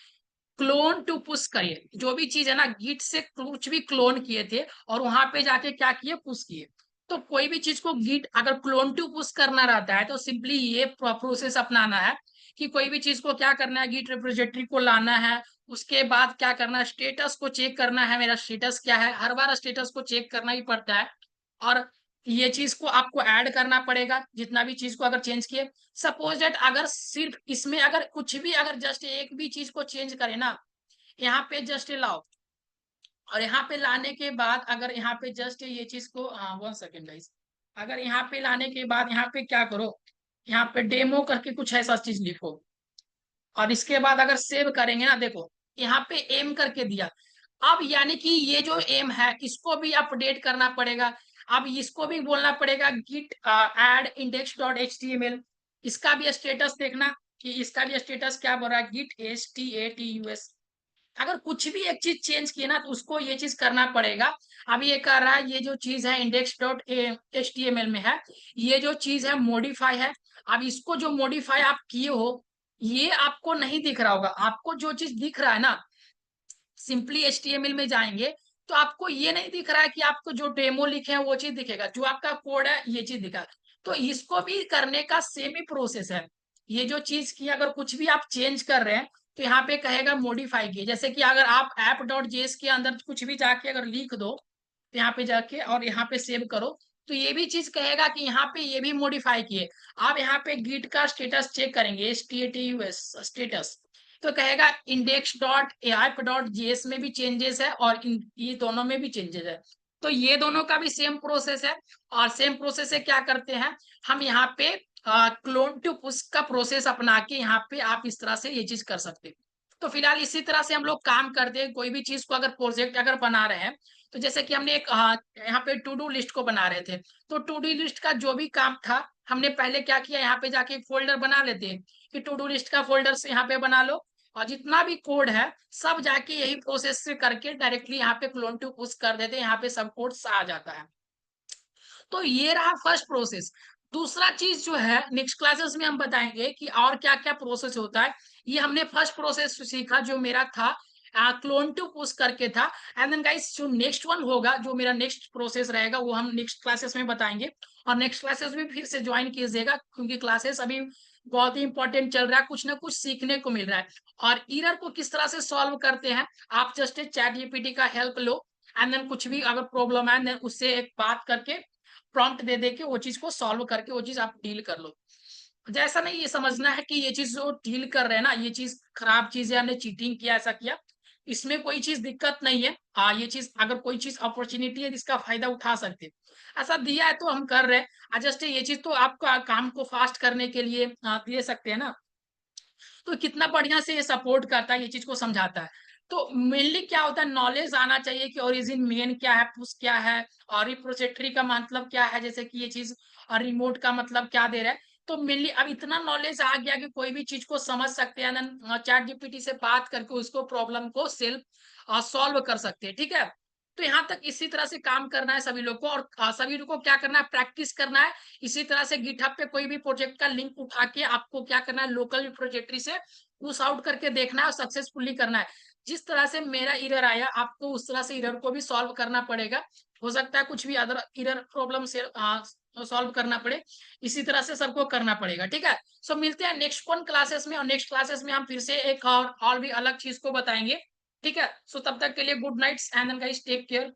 क्लोन टू पुश करिए, जो भी चीज है ना, गिट से कुछ भी क्लोन किए थे और वहां पे जाके क्या किए, पुश किए। तो कोई भी चीज को गिट अगर क्लोन टू पुश करना रहता है, तो सिंपली ये प्रोसेस अपनाना है कि कोई भी चीज को क्या करना है, गिट रिपोजिटरी को लाना है, उसके बाद क्या करना है, स्टेटस को चेक करना है, मेरा स्टेटस क्या है, हर बार स्टेटस को चेक करना ही पड़ता है। और ये चीज को आपको ऐड करना पड़ेगा, जितना भी चीज को अगर चेंज किए, सपोज दैट अगर सिर्फ इसमें अगर कुछ भी अगर जस्ट एक भी चीज को चेंज करे ना, यहाँ पे जस्ट लाओ, और यहाँ पे लाने के बाद अगर यहाँ पे जस्ट ये चीज को, हाँ 1 सेकेंड गाइस, अगर यहाँ पे लाने के बाद यहाँ पे क्या करो, यहाँ पे डेमो करके कुछ ऐसा चीज लिखो, और इसके बाद अगर सेव करेंगे ना, देखो यहाँ पे एम करके दिया। अब यानी कि ये जो एम है, इसको भी अपडेट करना पड़ेगा। अब इसको भी बोलना पड़ेगा git add index dot H T M L, इसका भी स्टेटस देखना कि इसका भी स्टेटस क्या बोल रहा है, git H T A T U S. अगर कुछ भी एक चीज चेंज किए ना, तो उसको ये चीज करना पड़ेगा। अब ये कर रहा है, ये जो चीज है index dot H T M L में है, ये जो चीज है मॉडिफाई है। अब इसको जो मॉडिफाई आप किए हो, ये आपको नहीं दिख रहा होगा, आपको जो चीज दिख रहा है ना, सिंपली HTML में जाएंगे, तो आपको ये नहीं दिख रहा है कि आपको जो डेमो लिखे हैं वो चीज दिखेगा, जो आपका कोड है ये चीज दिखा। तो इसको भी करने का सेम ही प्रोसेस है। ये जो चीज की अगर कुछ भी आप चेंज कर रहे हैं, तो यहाँ पे कहेगा मॉडिफाई किए, जैसे कि अगर आप ऐप डॉट जेएस के अंदर कुछ भी जाके अगर लिख दो, तो यहाँ पे जाके और यहाँ पे सेव करो, तो ये भी चीज कहेगा कि यहाँ पे ये भी मॉडिफाई किए। आप यहाँ पे गिट का स्टेटस चेक करेंगे, STATUS स्टेटस, तो कहेगा index dot app dot JS में भी चेंजेस है, और ये दोनों में भी चेंजेस है। तो ये दोनों का भी सेम प्रोसेस है। और सेम प्रोसेस से क्या करते हैं, हम यहाँ पे क्लोन टू पुश का प्रोसेस अपना के यहाँ पे आप इस तरह से ये चीज कर सकते हैं। तो फिलहाल इसी तरह से हम लोग काम करते हैं, कोई भी चीज को अगर प्रोजेक्ट अगर बना रहे हैं, तो जैसे कि हमने एक यहाँ पे टू डू लिस्ट को बना रहे थे, तो टू डू लिस्ट का जो भी काम था, हमने पहले क्या किया, यहाँ पे जाके एक फोल्डर बना लेते हैं कि टू डू लिस्ट का फोल्डर से यहाँ पे बना लो, और जितना भी कोड है सब जाके यही प्रोसेस से करके डायरेक्टली यहाँ पे क्लोन टू पुश कर देते हैं, यहाँ पे सब कोड आ जाता है। तो ये रहा फर्स्ट प्रोसेस। दूसरा चीज जो है नेक्स्ट क्लासेस में हम बताएंगे कि और क्या क्या प्रोसेस होता है। ये हमने फर्स्ट प्रोसेस सीखा जो मेरा था, क्लोन टू पुश करके था। एंड देन गाइस जो नेक्स्ट वन होगा, जो मेरा नेक्स्ट प्रोसेस रहेगा, वो हम नेक्स्ट क्लासेस में बताएंगे। और नेक्स्ट क्लासेस भी फिर से ज्वाइन कीजिएगा, क्योंकि क्लासेस अभी बहुत ही इंपॉर्टेंट चल रहा है, कुछ ना कुछ सीखने को मिल रहा है। और एरर को किस तरह से सॉल्व करते हैं, आप जस्ट चैट जीपीटी का हेल्प लो, एंड देन कुछ भी अगर प्रॉब्लम है, देन उससे एक बात करके प्रॉम्प्ट दे दे के वो चीज को सॉल्व करके वो चीज आप डील कर लो। जैसा नहीं ये समझना है कि ये चीज जो डील कर रहे हैं ना, ये चीज खराब चीज है, हमने चीटिंग किया, ऐसा किया, इसमें कोई चीज दिक्कत नहीं है। ये चीज अगर कोई चीज अपॉर्चुनिटी है जिसका फायदा उठा सकते हैं, ऐसा दिया है तो हम कर रहे हैं। जस्ट ये चीज तो आपका काम को फास्ट करने के लिए दे सकते हैं ना। तो कितना बढ़िया से ये सपोर्ट करता है, ये चीज को समझाता है। तो मेनली क्या होता है, नॉलेज आना चाहिए कि ओरिजिन मेन क्या है, पुश क्या है, और रिपोजिटरी का मतलब क्या है, जैसे कि ये चीज, और रिमोट का मतलब क्या दे रहा है। तो मेनली अब इतना नॉलेज आ गया कि कोई भी चीज को समझ सकते हैं, चैट जीपीटी से बात करके उसको प्रॉब्लम को सेल्फ सॉल्व कर सकते हैं, ठीक है। तो यहाँ तक इसी तरह से काम करना है सभी लोग को, और सभी लोग को क्या करना है, प्रैक्टिस करना है। इसी तरह से गिटहब पे कोई भी प्रोजेक्ट का लिंक उठा के आपको क्या करना है, लोकल रिपोजिटरी से पुश आउट करके देखना है और सक्सेसफुली करना है। जिस तरह से मेरा एरर आया, आपको उस तरह से एरर को भी सॉल्व करना पड़ेगा। हो सकता है कुछ भी अदर एरर प्रॉब्लम से सॉल्व करना पड़े, इसी तरह से सबको करना पड़ेगा, ठीक है। सो मिलते हैं नेक्स्ट वन क्लासेस में, और नेक्स्ट क्लासेस में हम फिर से एक और भी अलग चीज को बताएंगे, ठीक है। सो तब तक के लिए good nights and guys take care.